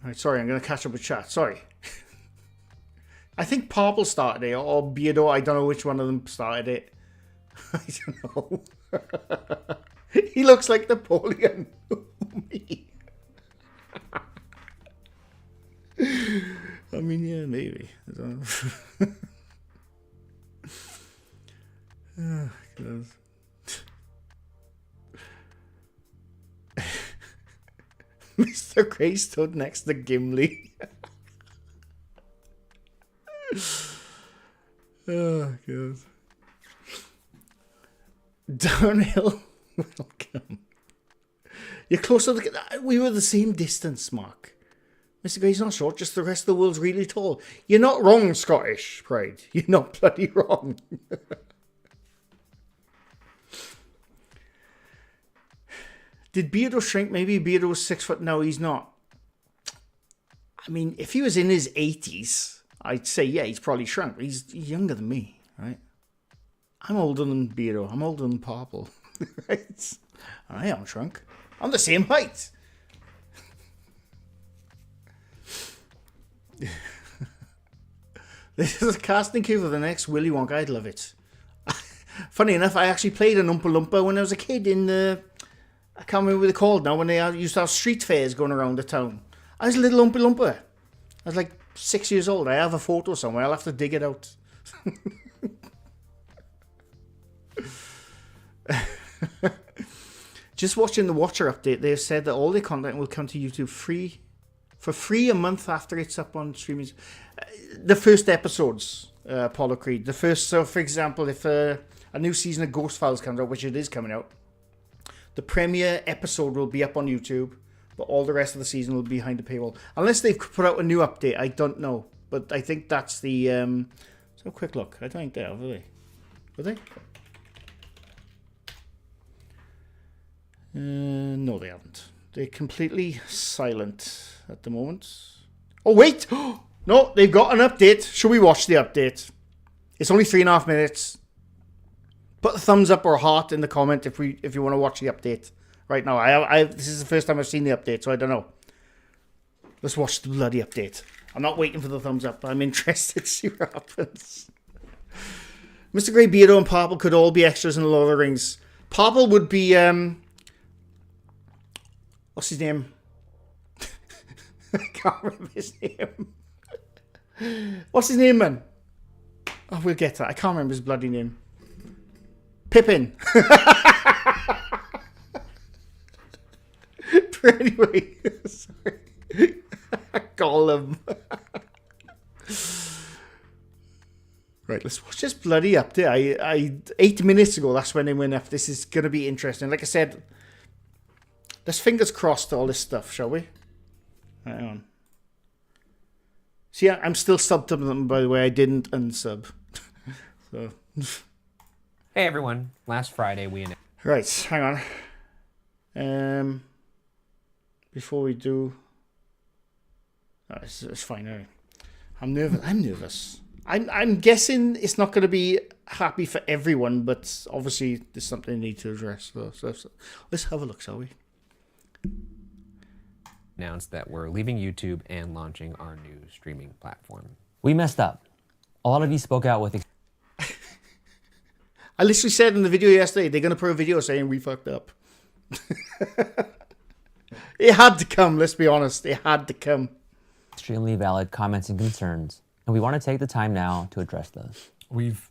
Right, sorry, I'm going to catch up with chat. Sorry. I think Purple started it, or Beardo. I don't know which one of them started it. I don't know. He looks like Napoleon. Me. I mean, yeah, maybe. I don't know. Oh, God. Mr. Grey stood next to Gimli. Oh, God. Downhill. Welcome. You're closer to... We were the same distance, Mark. Mr. Grey's not short, just the rest of the world's really tall. You're not wrong, Scottish Pride. You're not bloody wrong. Did Beardo shrink? Maybe Beardo was 6 foot. No, he's not. I mean, if he was in his 80s, I'd say, yeah, he's probably shrunk. He's younger than me, right? I'm older than Beardo. I'm older than Purple. Right? I am shrunk. I'm the same height. This is a casting queue for the next Willy Wonka. I'd love it. Funny enough, I actually played an Oompa Loompa when I was a kid in the... I can't remember what they're called now, when they used to have street fairs going around the town. I was a little Oompa Loompa. I was like 6 years old. I have a photo somewhere. I'll have to dig it out. Just watching the Watcher update, they've said that all their content will come to YouTube for free a month after it's up on streaming. The first episodes, Apollo Creed. The first, so for example, if a new season of Ghost Files comes out, which it is coming out, the premiere episode will be up on YouTube, but all the rest of the season will be behind the paywall. Unless they've put out a new update, I don't know. But I think that's the... so quick look. I don't think they have, are they? Are they? No, they haven't. They're completely silent at the moment. Oh, wait! No, they've got an update. Should we watch the update? It's only 3.5 minutes. Put a thumbs up or heart in the comment if you want to watch the update right now. This is the first time I've seen the update, so I don't know. Let's watch the bloody update. I'm not waiting for the thumbs up. I'm interested to see what happens. Mr. Grey, Beardo, and Purple could all be extras in Lord of the Rings. Purple would be what's his name? I can't remember his name. What's his name, man? Oh, we'll get to that. I can't remember his bloody name. Pippin. But anyway, sorry. Gollum. Right, let's watch this bloody update. I 8 minutes ago, that's when they went up. This is going to be interesting. Like I said, let's fingers crossed all this stuff, shall we? Hang on. See, I'm still subbed to them, by the way. I didn't unsub. So... Hey everyone, last Friday we announced... Right, hang on. Before we do... Oh, it's fine, anyway. I'm nervous. I'm guessing it's not going to be happy for everyone, but obviously there's something they need to address. So let's have a look, shall we? Announced that we're leaving YouTube and launching our new streaming platform. We messed up. A lot of you spoke out with... I literally said in the video yesterday, they're going to put a video saying we fucked up. It had to come, let's be honest. It had to come. extremely valid comments and concerns, and we want to take the time now to address those. We've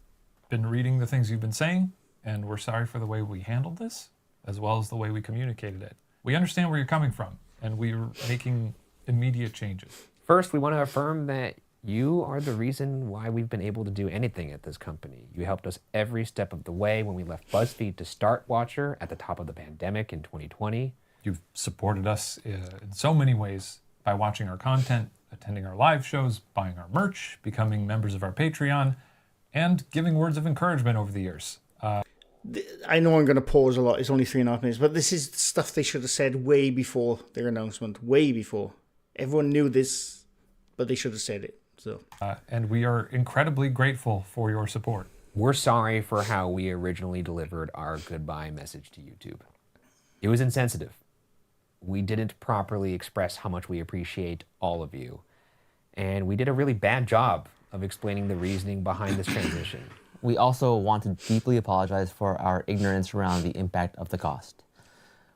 been reading the things you've been saying, and we're sorry for the way we handled this, as well as the way we communicated it. We understand where you're coming from, and we're making immediate changes. First, we want to affirm that you are the reason why we've been able to do anything at this company. You helped us every step of the way when we left BuzzFeed to start Watcher at the top of the pandemic in 2020. You've supported us in so many ways by watching our content, attending our live shows, buying our merch, becoming members of our Patreon, and giving words of encouragement over the years. I know I'm going to pause a lot. It's only 3.5 minutes, but this is stuff they should have said way before their announcement. Way before. Everyone knew this, but they should have said it. So, and we are incredibly grateful for your support. We're sorry for how we originally delivered our goodbye message to YouTube. It was insensitive. We didn't properly express how much we appreciate all of you. And we did a really bad job of explaining the reasoning behind this transition. We also want to deeply apologize for our ignorance around the impact of the cost.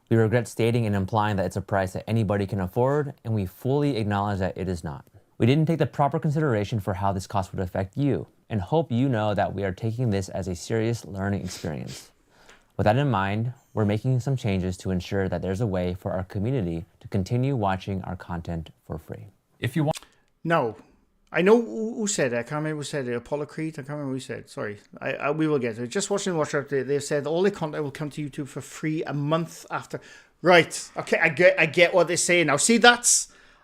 We regret stating and implying that it's a price that anybody can afford, and we fully acknowledge that it is not. We didn't take the proper consideration for how this cost would affect you, and hope you know that we are taking this as a serious learning experience. With that in mind, we're making some changes to ensure that there's a way for our community to continue watching our content for free. If you want... No. I know who said it. I can't remember who said it. Apollo Creed? I can't remember who said it. Sorry. We will get to it. Just watching the Watcher update, they've said all the content will come to YouTube for free a month after. Right. Okay, I get what they're saying now. See,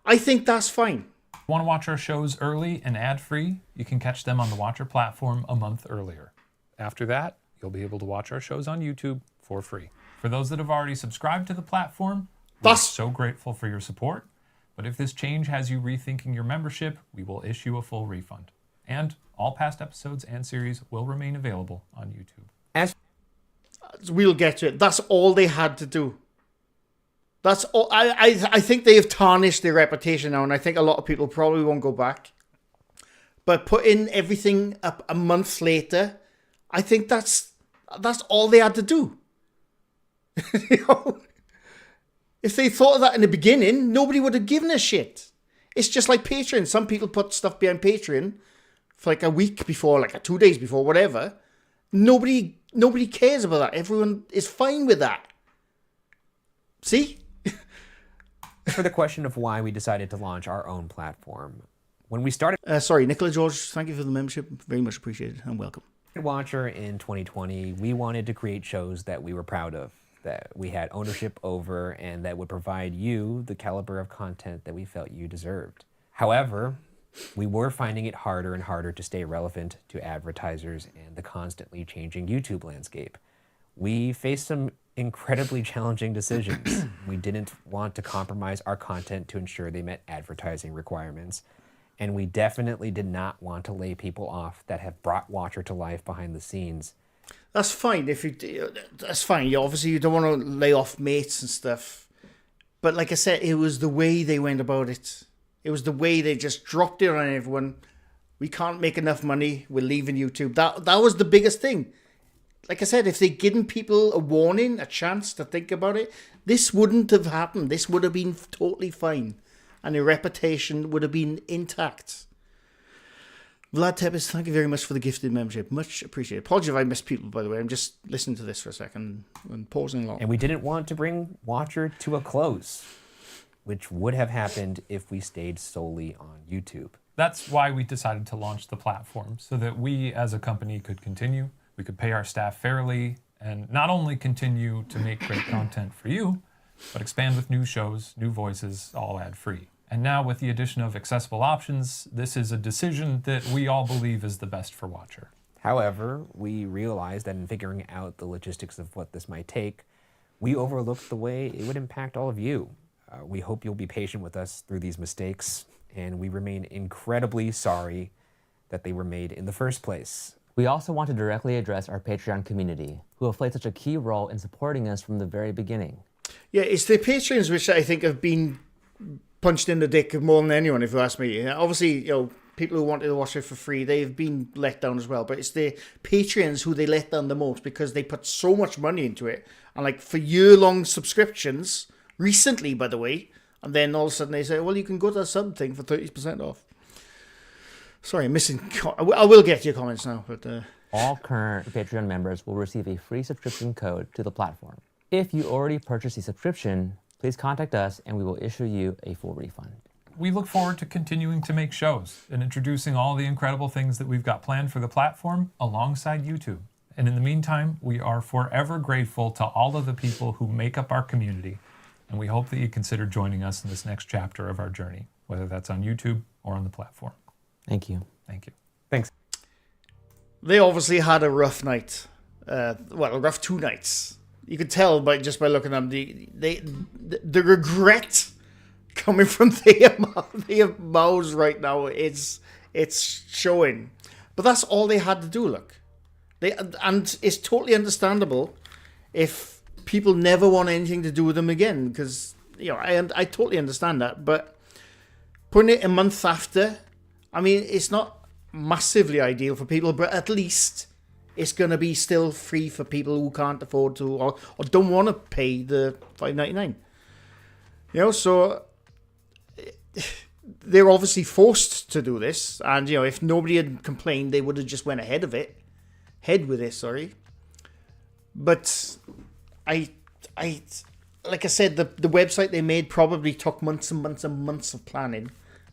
I think that's fine. If you want to watch our shows early and ad-free, you can catch them on the Watcher platform a month earlier. After that, you'll be able to watch our shows on YouTube for free. For those that have already subscribed to the platform, we're so grateful for your support. But if this change has you rethinking your membership, we will issue a full refund. And all past episodes and series will remain available on YouTube. We'll get to it. That's all they had to do. That's all. I think they have tarnished their reputation now, and I think a lot of people probably won't go back. But putting everything up a month later, I think that's all they had to do. You know? If they thought of that in the beginning, nobody would have given a shit. It's just like Patreon. Some people put stuff behind Patreon for like a week before, like 2 days before, whatever. Nobody cares about that. Everyone is fine with that. See? For the question of why we decided to launch our own platform, when we started Sorry, Nicola George, thank you for the membership. Very much appreciated and welcome. Watcher in 2020, we wanted to create shows that we were proud of, that we had ownership over, and that would provide you the caliber of content that we felt you deserved. However, we were finding it harder and harder to stay relevant to advertisers and the constantly changing YouTube landscape. We faced some incredibly challenging decisions. We didn't want to compromise our content to ensure they met advertising requirements. And we definitely did not want to lay people off that have brought Watcher to life behind the scenes. That's fine. That's fine. You don't want to lay off mates and stuff. But like I said, it was the way they went about it. It was the way they just dropped it on everyone. We can't make enough money. We're leaving YouTube. That was the biggest thing. Like I said, if they'd given people a warning, a chance to think about it, this wouldn't have happened. This would have been totally fine. And their reputation would have been intact. Vlad Tepes, thank you very much for the gifted membership. Much appreciated. Apologies if I missed people, by the way. I'm just listening to this for a second and pausing along. And we didn't want to bring Watcher to a close, which would have happened if we stayed solely on YouTube. That's why we decided to launch the platform, so that we as a company could continue, we could pay our staff fairly, and not only continue to make great content for you, but expand with new shows, new voices, all ad-free. And now with the addition of accessible options, this is a decision that we all believe is the best for Watcher. However, we realized that in figuring out the logistics of what this might take, we overlooked the way it would impact all of you. We hope you'll be patient with us through these mistakes, and we remain incredibly sorry that they were made in the first place. We also want to directly address our Patreon community, who have played such a key role in supporting us from the very beginning. Yeah, it's the patrons which I think have been punched in the dick more than anyone, if you ask me. Obviously, people who wanted to watch it for free, they've been let down as well. But it's the Patreons who they let down the most because they put so much money into it. And like for year-long subscriptions, recently, by the way, and then all of a sudden they say, well, you can go to the sub thing for 30% off. Sorry, I'm missing... I will get your comments now, but... All current Patreon members will receive a free subscription code to the platform. If you already purchased a subscription, please contact us and we will issue you a full refund. We look forward to continuing to make shows and introducing all the incredible things that we've got planned for the platform alongside YouTube. And in the meantime, we are forever grateful to all of the people who make up our community. And we hope that you consider joining us in this next chapter of our journey, whether that's on YouTube or on the platform. Thank you. Thank you. Thanks. They obviously had a rough night. A rough 2 nights. You could tell by looking at them, the regret coming from their mouths right now, it's showing. But that's all they had to do, look. And it's totally understandable if people never want anything to do with them again, because I totally understand that. But putting it a month after, I mean, it's not massively ideal for people, but at least it's going to be still free for people who can't afford to or don't want to pay the $5.99. So they're obviously forced to do this, and if nobody had complained, they would have just went ahead with it. But I like I said, the website they made probably took months and months and months of planning,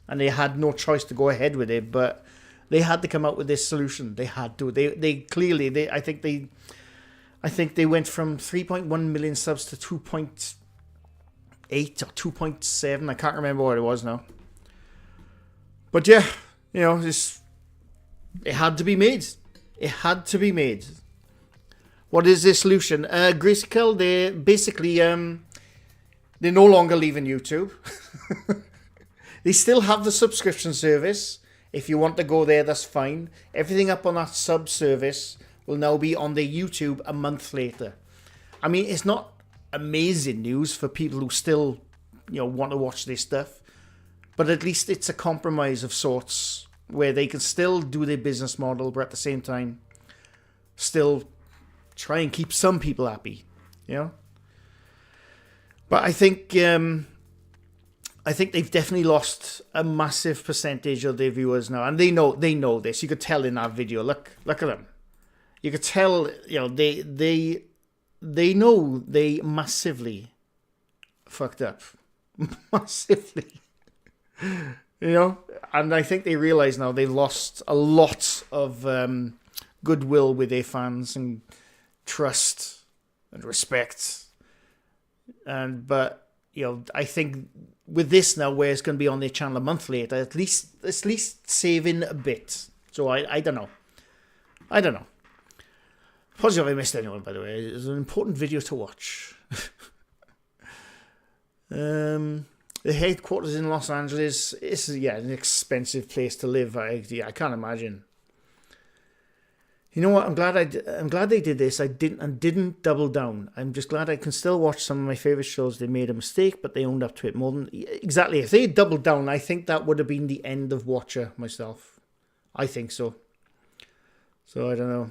and they had no choice to go ahead with it. But they had to come out with this solution. They had to. I think they went from 3.1 million subs to 2.8 or 2.7. I can't remember what it was now. But yeah, it had to be made. It had to be made. What is the solution? Grayscale, they basically they're no longer leaving YouTube. They still have the subscription service. If you want to go there, that's fine. Everything up on that sub service will now be on their YouTube a month later. I mean, it's not amazing news for people who still, want to watch this stuff. But at least it's a compromise of sorts where they can still do their business model, but at the same time, still try and keep some people happy, But I think I think they've definitely lost a massive percentage of their viewers now, and they know this. You could tell in that video. Look at them. You could tell, they know they massively fucked up, massively. And I think they realize now they lost a lot of goodwill with their fans and trust and respect. But I think with this now, where it's going to be on their channel a month later, at least saving a bit. So I don't know. Positive I missed anyone, by the way. It's an important video to watch. The headquarters in Los Angeles is an expensive place to live. I can't imagine. You know what? I'm glad they did this. I didn't double down. I'm just glad I can still watch some of my favorite shows. They made a mistake, but they owned up to it more than exactly. If they had doubled down, I think that would have been the end of Watcher myself. I think so. So I don't know.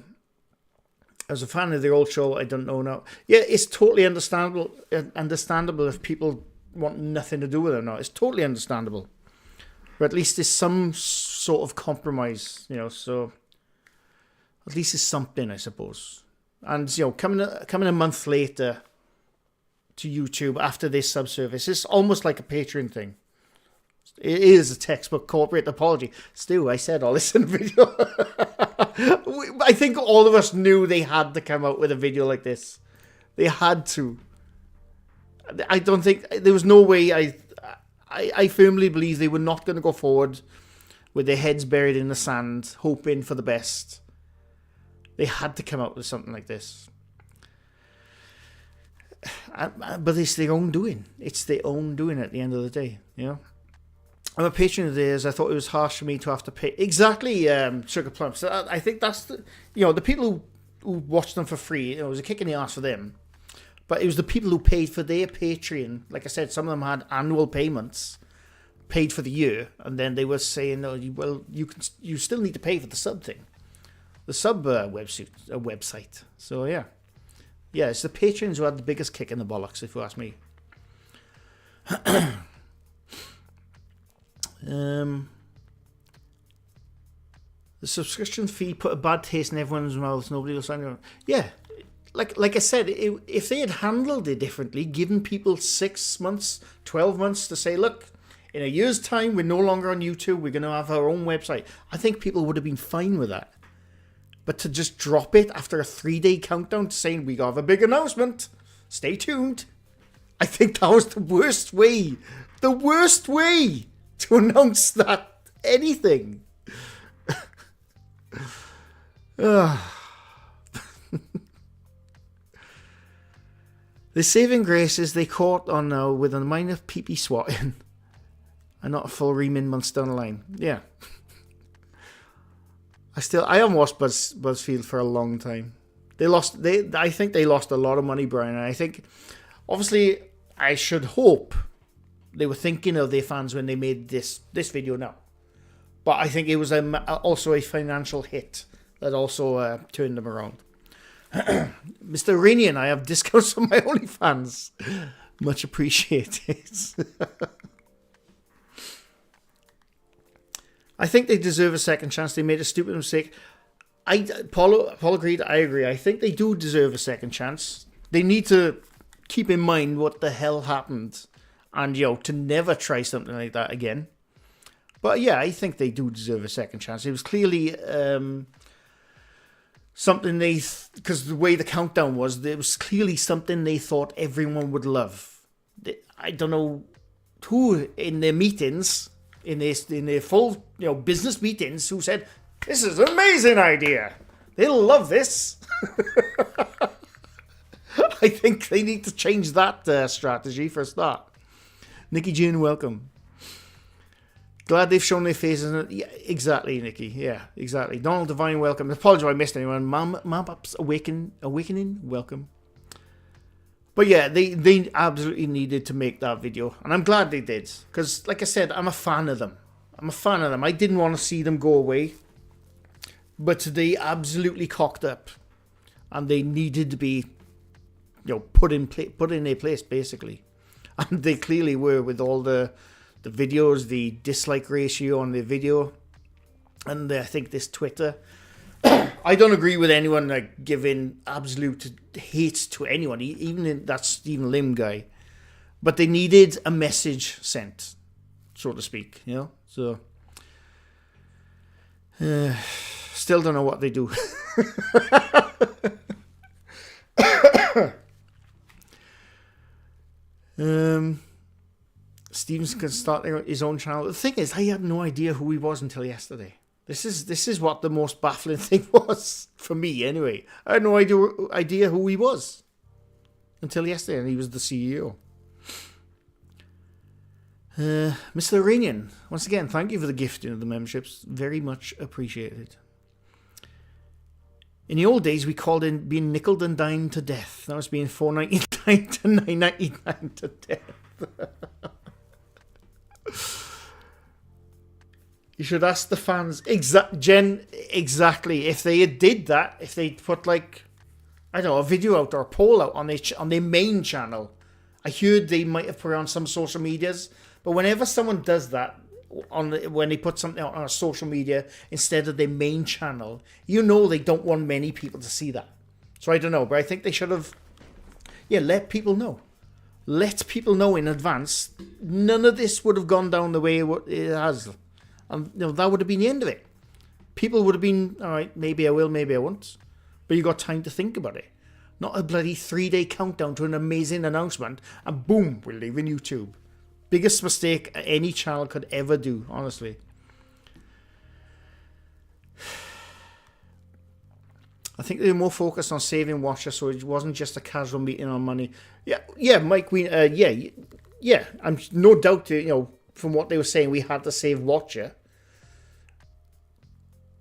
As a fan of the old show, I don't know now. Yeah, it's totally understandable. Understandable if people want nothing to do with it now. It's totally understandable. But at least there's some sort of compromise, so at least it's something, I suppose. And, coming a month later to YouTube after this subservice, it's almost like a Patreon thing. It is a textbook corporate apology. Stu, I said all this in the video. I think all of us knew they had to come out with a video like this. They had to. I don't think there was no way. I firmly believe they were not going to go forward with their heads buried in the sand, hoping for the best. They had to come out with something like this. But it's their own doing. It's their own doing at the end of the day, I'm a patron of theirs. I thought it was harsh for me to have to pay. Exactly, Sugar Plumps. I think that's the people who watched them for free. It was a kick in the ass for them. But it was the people who paid for their Patreon. Like I said, some of them had annual payments, paid for the year, and then they were saying, you still need to pay for the sub thing, the sub website. So yeah, it's the patrons who had the biggest kick in the bollocks, if you ask me. The subscription fee put a bad taste in everyone's mouths. Nobody will sign up. Yeah, like I said, if they had handled it differently, given people 6 months, 12 months to say, look, in a year's time, we're no longer on YouTube, we're going to have our own website, I think people would have been fine with that. But to just drop it after a 3-day countdown to saying, we got a big announcement, stay tuned, I think that was the worst way to announce that anything. The saving grace is they caught on now with a minor pee-pee swatting and not a full ream months down the line. Yeah. I haven't watched BuzzFeed for a long time. I think they lost a lot of money, Brian, and I think, obviously, I should hope they were thinking of their fans when they made this video now. But I think it was also a financial hit that also turned them around. Mr. Iranian, I have discounts on my OnlyFans. Much appreciated. I think they deserve a second chance. They made a stupid mistake. Paul agreed. I agree. I think they do deserve a second chance. They need to keep in mind what the hell happened. And, to never try something like that again. But, yeah, I think they do deserve a second chance. It was clearly something because the way the countdown was, it was clearly something they thought everyone would love. I don't know who in their meetings, in their full business meetings, who said, this is an amazing idea. They'll love this. I think they need to change that strategy for a start. Nikki June, welcome. Glad they've shown their faces. Yeah, exactly, Nikki. Yeah, exactly. Donald Devine, welcome. Apologies if I missed anyone. Map's Awakening, welcome. But yeah, they absolutely needed to make that video. And I'm glad they did. Because, like I said, I'm a fan of them. I didn't want to see them go away. But they absolutely cocked up. And they needed to be, put in their place, basically. And they clearly were with all the the videos, the dislike ratio on the video, and I think this Twitter. I don't agree with anyone like giving absolute hate to anyone, even in that Stephen Lim guy. But they needed a message sent, so to speak, you know. So, still don't know what they do. Stevens can start his own channel. The thing is, I had no idea who he was until yesterday. This is what the most baffling thing was for me, anyway. I had no idea who he was until yesterday, and he was the CEO. Mr. Iranian, once again, thank you for the gifting of the memberships. Very much appreciated. In the old days, we called it being nickeled and dined to death. Now it's being $4.99 to $9.99 to death. You should ask the fans, exactly. If they did that, if they put like, I don't know, a video out or a poll out on their main channel. I heard they might have put it on some social medias, but whenever someone does that, when they put something out on a social media instead of their main channel, you know they don't want many people to see that. So I don't know, but I think they should have, let people know. Let people know in advance. None of this would have gone down the way it has. And that would have been the end of it. People would have been, all right, maybe I will, maybe I won't. But you got time to think about it. Not a bloody 3-day countdown to an amazing announcement, and boom, we're leaving YouTube. Biggest mistake any channel could ever do, honestly. I think they were more focused on saving watchers, so it wasn't just a casual meeting on money. Yeah, Mike, I'm no doubt, from what they were saying, we had to save watcher.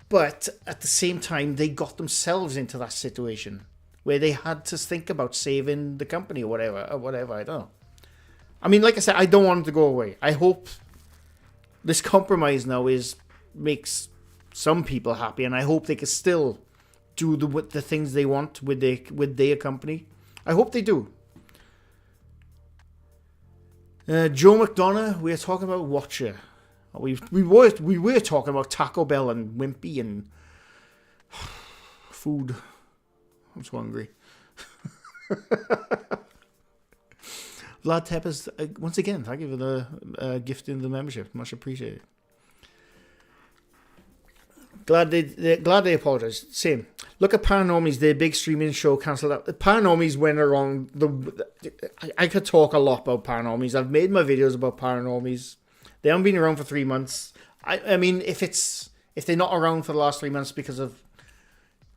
But at the same time, they got themselves into that situation where they had to think about saving the company or whatever, I don't know. I mean, like I said, I don't want it to go away. I hope this compromise now makes some people happy, and I hope they can still do the things they want with their company. I hope they do. Joe McDonough, we're talking about Watcher. We were talking about Taco Bell and Wimpy and food. I'm so hungry. Vlad Tepes, once again, thank you for the gifting the membership. Much appreciated. Glad they apologized. Same. Look at Paranormies, their big streaming show cancelled out. Paranormies went around I could talk a lot about Paranormies. I've made my videos about Paranormies. They haven't been around for 3 months. I mean, if they're not around for the last 3 months because of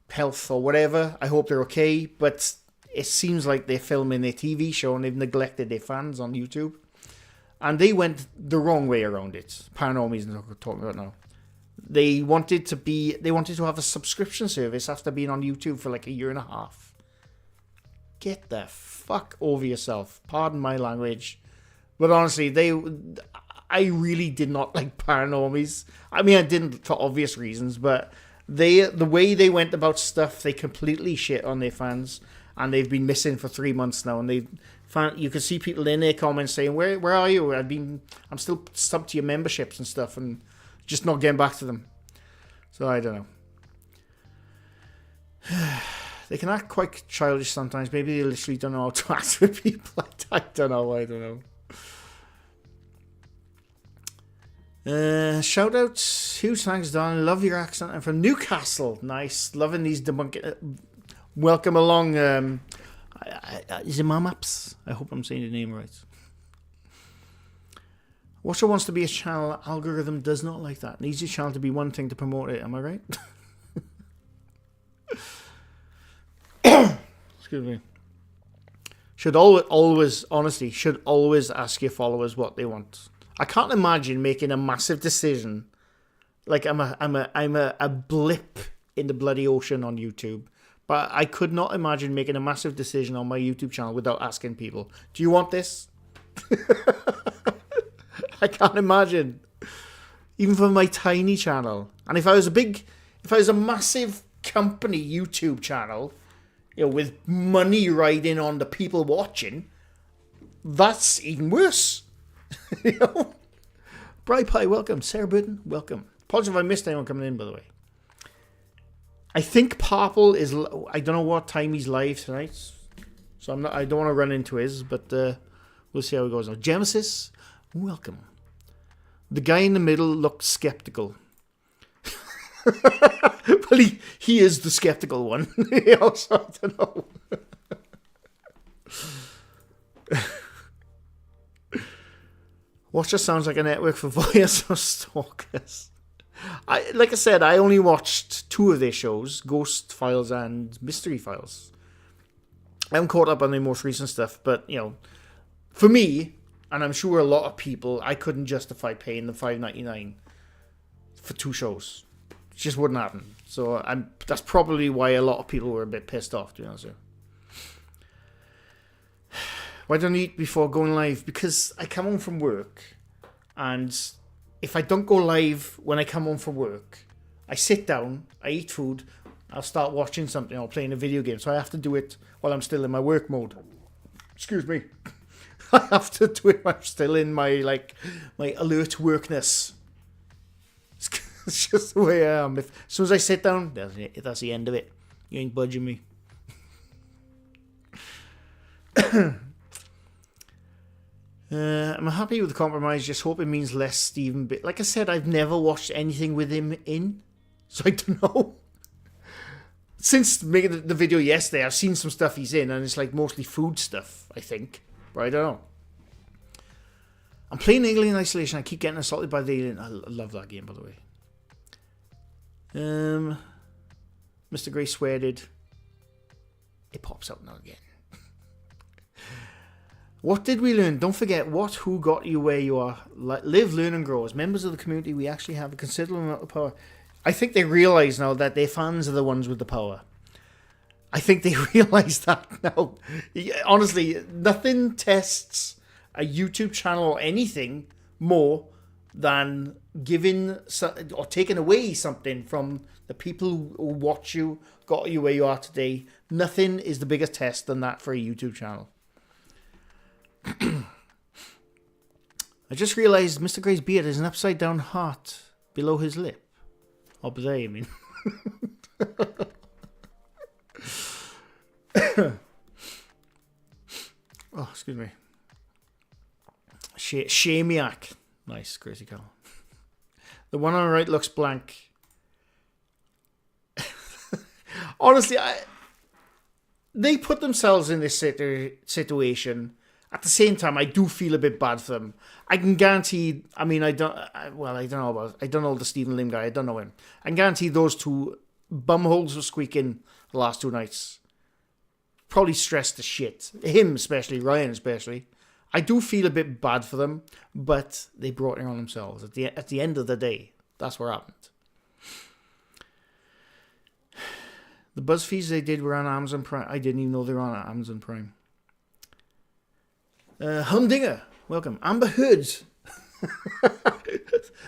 health or whatever, I hope they're okay. But it seems like they're filming their TV show and they've neglected their fans on YouTube. And they went the wrong way around it. Paranormies, I'm talking about now. They wanted to have a subscription service after being on YouTube for like a year and a half. Get the fuck over yourself. Pardon my language. But honestly, I really did not like Paranormies. I mean, I didn't for obvious reasons, but the way they went about stuff, they completely shit on their fans, and they've been missing for 3 months now. And you can see people in their comments saying, "Where are you? I'm still subbed to your memberships and stuff," and just not getting back to them. So I don't know. They can act quite childish sometimes. Maybe they literally don't know how to act with people. I don't know. Shout out, huge thanks, Don. Love your accent. I'm from Newcastle. Nice. Loving these debunking. Welcome along. Is it Mamaps? I hope I'm saying the name right. Watcher wants to be a channel. Algorithm does not like that. Needs your channel to be one thing to promote it. Am I right? Excuse me. Should always ask your followers what they want. I can't imagine making a massive decision. Like I'm a blip in the bloody ocean on YouTube. But I could not imagine making a massive decision on my YouTube channel without asking people, do you want this? I can't imagine. Even for my tiny channel. And if I was a massive company YouTube channel, with money riding on the people watching, that's even worse. Bri Pie, welcome. Sarah Burton, welcome. Apologies if I missed anyone coming in, by the way. I think Parple is... I don't know what time he's live tonight. So I don't want to run into his, but we'll see how it goes. Now, Genesis, welcome. The guy in the middle looked skeptical. Well, he is the skeptical one. Also, I don't know. Watcher sounds like a network for voyeurs or stalkers. Like I said, I only watched 2 of their shows, Ghost Files and Mystery Files. I haven't caught up on their most recent stuff, but, you know, for me, and I'm sure a lot of people, I couldn't justify paying the $5.99 for 2 shows. It just wouldn't happen. So that's probably why a lot of people were a bit pissed off, to be honest with you. Why don't I eat before going live? Because I come home from work, and if I don't go live when I come home from work, I sit down, I eat food, I'll start watching something or playing a video game. So I have to do it while I'm still in my work mode. Excuse me. I have to do it while I'm still in my alert workness. It's just the way I am. As soon as I sit down, that's the end of it. You ain't budging me. I'm happy with the compromise. Just hope it means less Stephen. Like I said, I've never watched anything with him in, so I don't know. Since making the video yesterday, I've seen some stuff he's in, and it's like mostly food stuff, I think. But I don't know. I'm playing Alien Isolation. I keep getting assaulted by the alien. I love that game, by the way. Mr. Gray sweated. It pops out now again. What did we learn? Don't forget who got you where you are. Live, learn, and grow. As members of the community, we actually have a considerable amount of power. I think they realise now that their fans are the ones with the power. I think they realise that now. Honestly, nothing tests a YouTube channel or anything more than giving or taking away something from the people who watch you, got you where you are today. Nothing is the biggest test than that for a YouTube channel. I just realised Mr. Gray's beard is an upside down heart below his lip. Up there, I mean. Oh, excuse me. Shamiac. Nice, crazy Carl. The one on the right looks blank. Honestly, they put themselves in this situation. At the same time, I do feel a bit bad for them. I can guarantee. I mean, I don't know the Stephen Lim guy. I don't know him. I can guarantee those 2 bumholes were squeaking the last 2 nights. Probably stressed the shit. Him especially, Ryan especially. I do feel a bit bad for them, but they brought it on themselves. At the end of the day, that's what happened. The BuzzFeeds they did were on Amazon Prime. I didn't even know they were on Amazon Prime. Humdinger, welcome. Amber Hoods.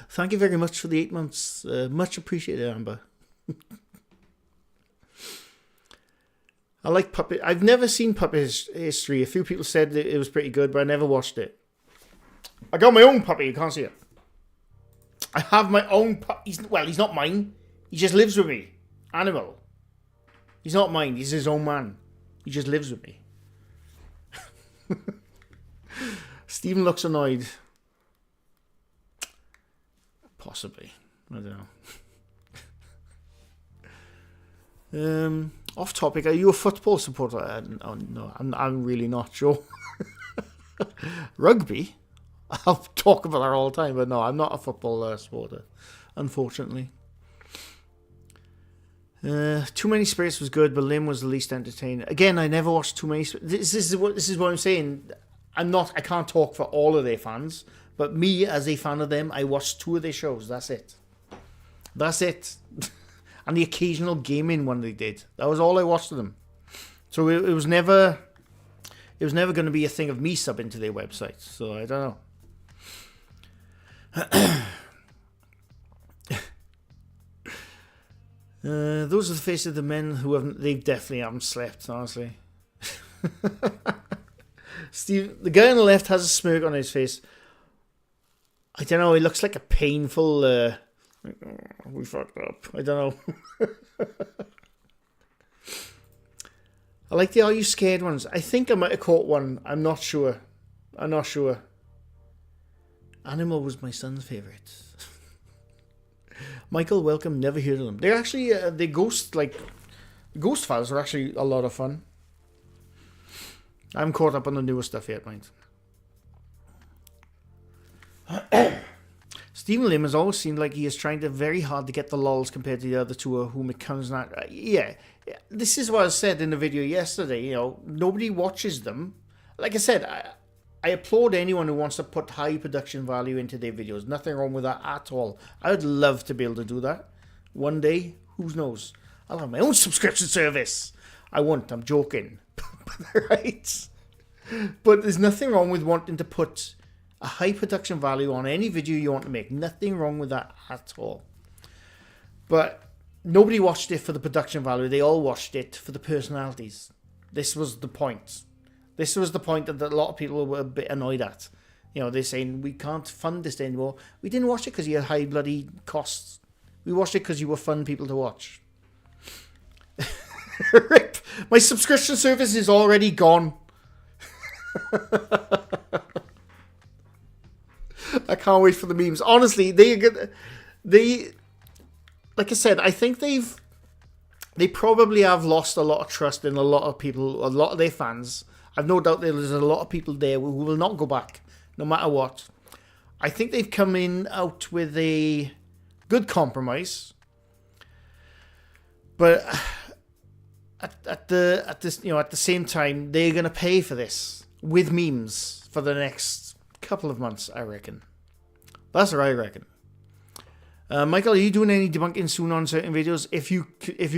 Thank you very much for the 8 months. Much appreciated, Amber. I like Puppet. I've never seen Puppet History. A few people said that it was pretty good, but I never watched it. I got my own puppy. You can't see it. I have my own puppy. He's not mine. He just lives with me. Animal. He's not mine. He's his own man. He just lives with me. Stephen looks annoyed. Possibly. I don't know. Off topic. Are you a football supporter? No, I'm really not sure. Rugby? I'll talk about that all the time, but no, I'm not a football supporter, unfortunately. Too Many Spirits was good, but Lim was the least entertaining. Again, I never watched Too Many Spirits. This is what I'm saying. I can't talk for all of their fans, but me as a fan of them, I watched 2 of their shows. That's it. And the occasional gaming one they did. That was all I watched of them. So it was never going to be a thing of me subbing to their website. So I don't know. Those are the faces of the men who they definitely haven't slept, honestly. Steve, the guy on the left has a smirk on his face. I don't know. It looks like a painful. We fucked up. I don't know. I like the Are You Scared ones. I think I might have caught one. I'm not sure. Animal was my son's favourite. Michael, welcome. Never heard of them. They're actually the ghost files are actually a lot of fun. I haven't caught up on the newer stuff yet, mind. Stephen Lim has always seemed like he is trying to very hard to get the lols compared to the other two of whom it comes not. Yeah, this is what I said in the video yesterday. You know, nobody watches them. Like I said, I applaud anyone who wants to put high production value into their videos. Nothing wrong with that at all. I would love to be able to do that. One day, who knows? I'll have my own subscription service. I won't, I'm joking. Right? But there's nothing wrong with wanting to put a high production value on any video you want to make. Nothing wrong with that at all. But nobody watched it for the production value. They all watched it for the personalities. This was the point. This was the point that a lot of people were a bit annoyed at. You know, they're saying, we can't fund this anymore. We didn't watch it because you had high bloody costs. We watched it because you were fun people to watch. Rip. My subscription service is already gone. I can't wait for the memes. Honestly, they like I said, I think they probably have lost a lot of trust in a lot of people, a lot of their fans. I've no doubt there's a lot of people there who will not go back, no matter what. I think they've come out with a good compromise, but at the same time, they're gonna pay for this with memes for the next couple of months, I reckon. That's what I reckon. Michael, are you doing any debunking soon on certain videos? If you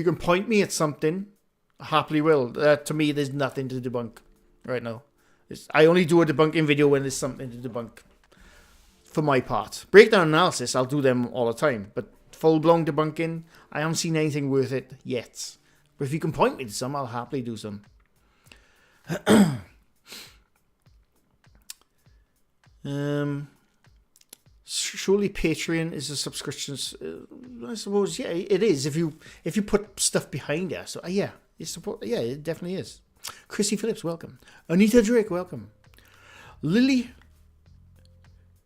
can point me at something, I happily will. To me, there's nothing to debunk right now. I only do a debunking video when there's something to debunk. For my part, breakdown analysis, I'll do them all the time. But full-blown debunking, I haven't seen anything worth it yet. But if you can point me to some, I'll happily do some. Surely Patreon is a subscription. I suppose, yeah, it is. If you put stuff behind it, so yeah, it definitely is. Chrissy Phillips, welcome. Anita Drake, welcome. Lily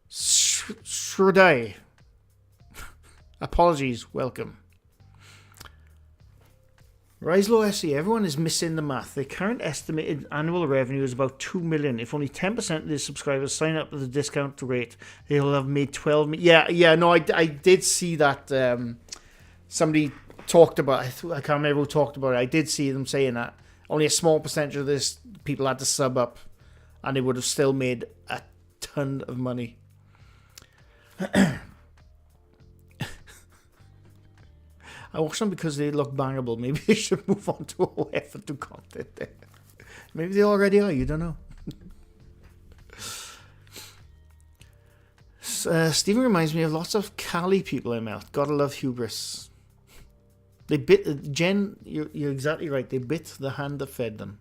Shrodai, apologies, welcome. Rislow SE, everyone is missing the math. The current estimated annual revenue is about 2 million. If only 10% of the subscribers sign up with the discount rate, they'll have made 12 million. Yeah, no, I did see that. Somebody talked about it. I can't remember who talked about it. I did see them saying that. Only a small percentage of this people had to sub up, and they would have still made a ton of money. I watch them because they look bangable. Maybe they should move on to a effort to content there. Maybe they already are. You don't know. Stephen reminds me of lots of Cali people I met. Gotta love hubris. They bit Jen. You're exactly right. They bit the hand that fed them.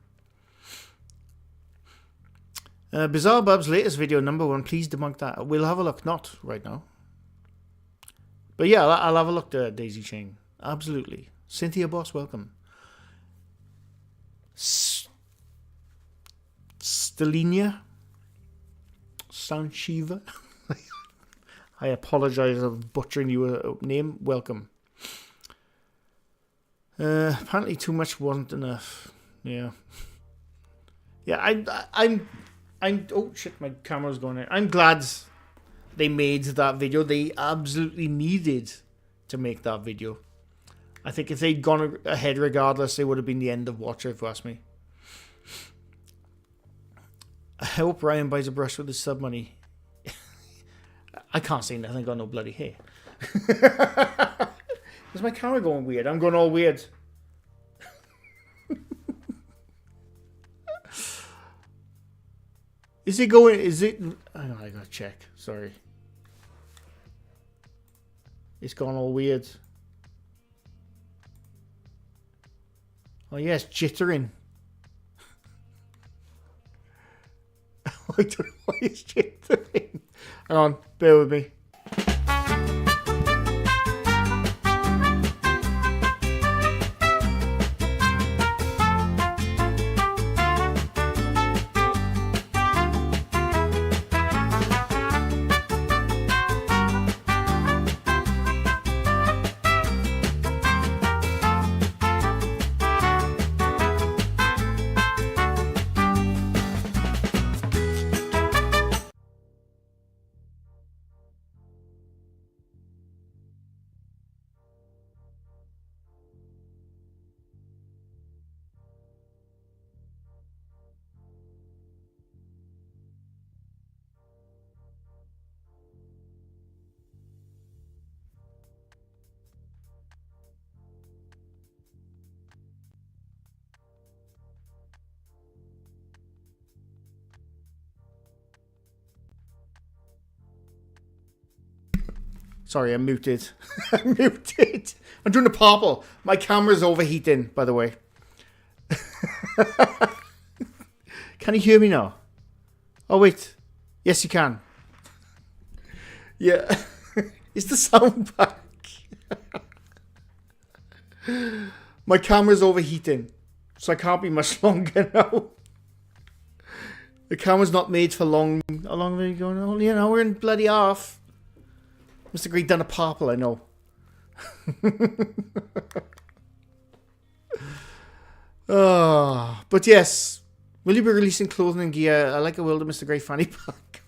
Bizarre Bub's latest video, #1. Please debunk that. We'll have a look. Not right now. But yeah, I'll have a look at Daisy Chain. Absolutely. Cynthia Boss, welcome. Stelinia Sanshiva. I apologize for butchering your name. Welcome. Apparently too much wasn't enough. Yeah. Yeah, I'm oh shit, my camera's going in. I'm glad they made that video. They absolutely needed to make that video. I think if they'd gone ahead regardless, it would have been the end of Watcher, if you ask me. I hope Ryan buys a brush with his sub money. I can't say nothing, got no bloody hair. Is my camera going weird? I'm going all weird. Is it going, I gotta check, sorry. It's gone all weird. Oh yes, jittering. I don't know why it's jittering. Hang on, bear with me. Sorry, I'm muted. I'm muted. I'm doing a purple. My camera's overheating, by the way. Can you hear me now? Oh, wait. Yes, you can. Yeah. Is the sound back? My camera's overheating, so I can't be much longer now. The camera's not made for long. How long are we going? Only an hour and bloody half. Mr. Grey done a purple, I know. But yes, will you be releasing clothing and gear? I like a Wilder Mr. Grey fanny pack.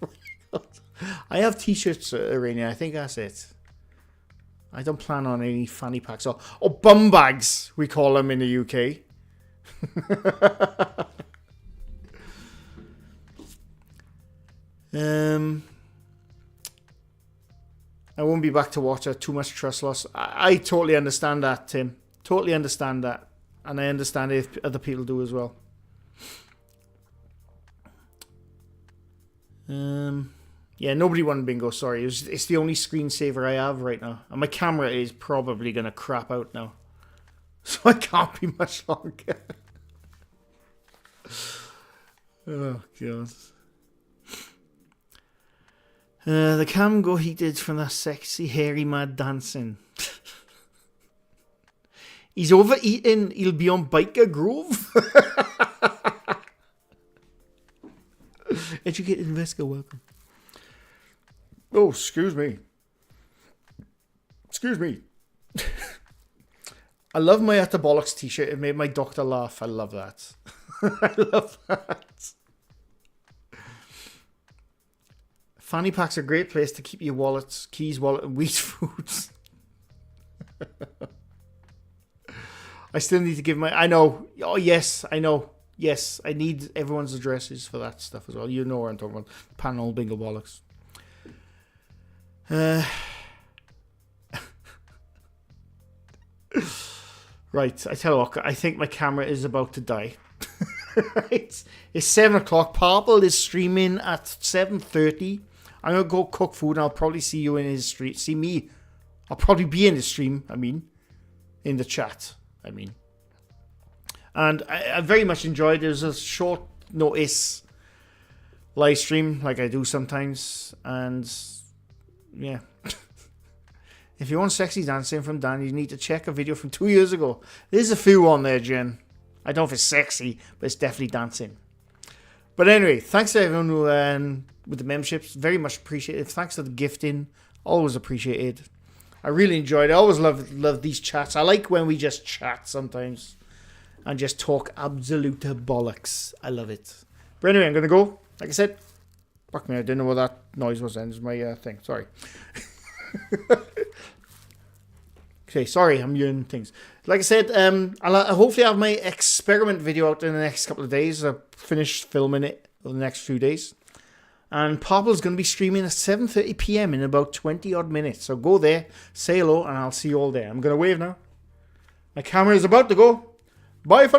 I have t-shirts, Irania. I think that's it. I don't plan on any fanny packs or bum bags, we call them in the UK. I won't be back to watch her. Too much trust loss. I totally understand that, Tim. Totally understand that. And I understand if other people do as well. Yeah, nobody won bingo, sorry. It's the only screensaver I have right now. And my camera is probably going to crap out now. So I can't be much longer. Oh, God. The cam go heated from that sexy, hairy, mad dancing. He's overeating. He'll be on Biker Grove. Educated investor, welcome. Oh, excuse me. Excuse me. I love my At the Bollocks t-shirt. It made my doctor laugh. I love that. I love that. Fanny packs are a great place to keep your wallets, keys, wallet, and wheat foods. I still need to give my... I know. Oh, yes, I know. Yes, I need everyone's addresses for that stuff as well. You know what I'm talking about. Paranormal bingo bollocks. Right, I tell you what, I think my camera is about to die. Right, it's 7 o'clock. Purple is streaming at 7:30. I'm going to go cook food and I'll probably see you in his stream. See me. I'll probably be in the stream, in the chat, And I very much enjoyed it. It was a short notice live stream like I do sometimes. And yeah. If you want sexy dancing from Dan, you need to check a video from 2 years ago. There's a few on there, Jen. I don't know if it's sexy, but it's definitely dancing. But anyway, thanks to everyone who with the memberships. Very much appreciated. Thanks to the gifting. Always appreciated. I really enjoyed it. I always love these chats. I like when we just chat sometimes. And just talk absolute bollocks. I love it. But anyway, I'm going to go. Like I said. Fuck me, I didn't know what that noise was then. It was my thing. Sorry. Okay, sorry, I'm hearing things. Like I said, I'll hopefully have my experiment video out in the next couple of days. I've finished filming it for the next few days. And Purple's going to be streaming at 7:30 PM in about 20 odd minutes. So go there, say hello, and I'll see you all there. I'm going to wave now. My camera is about to go. Bye for now.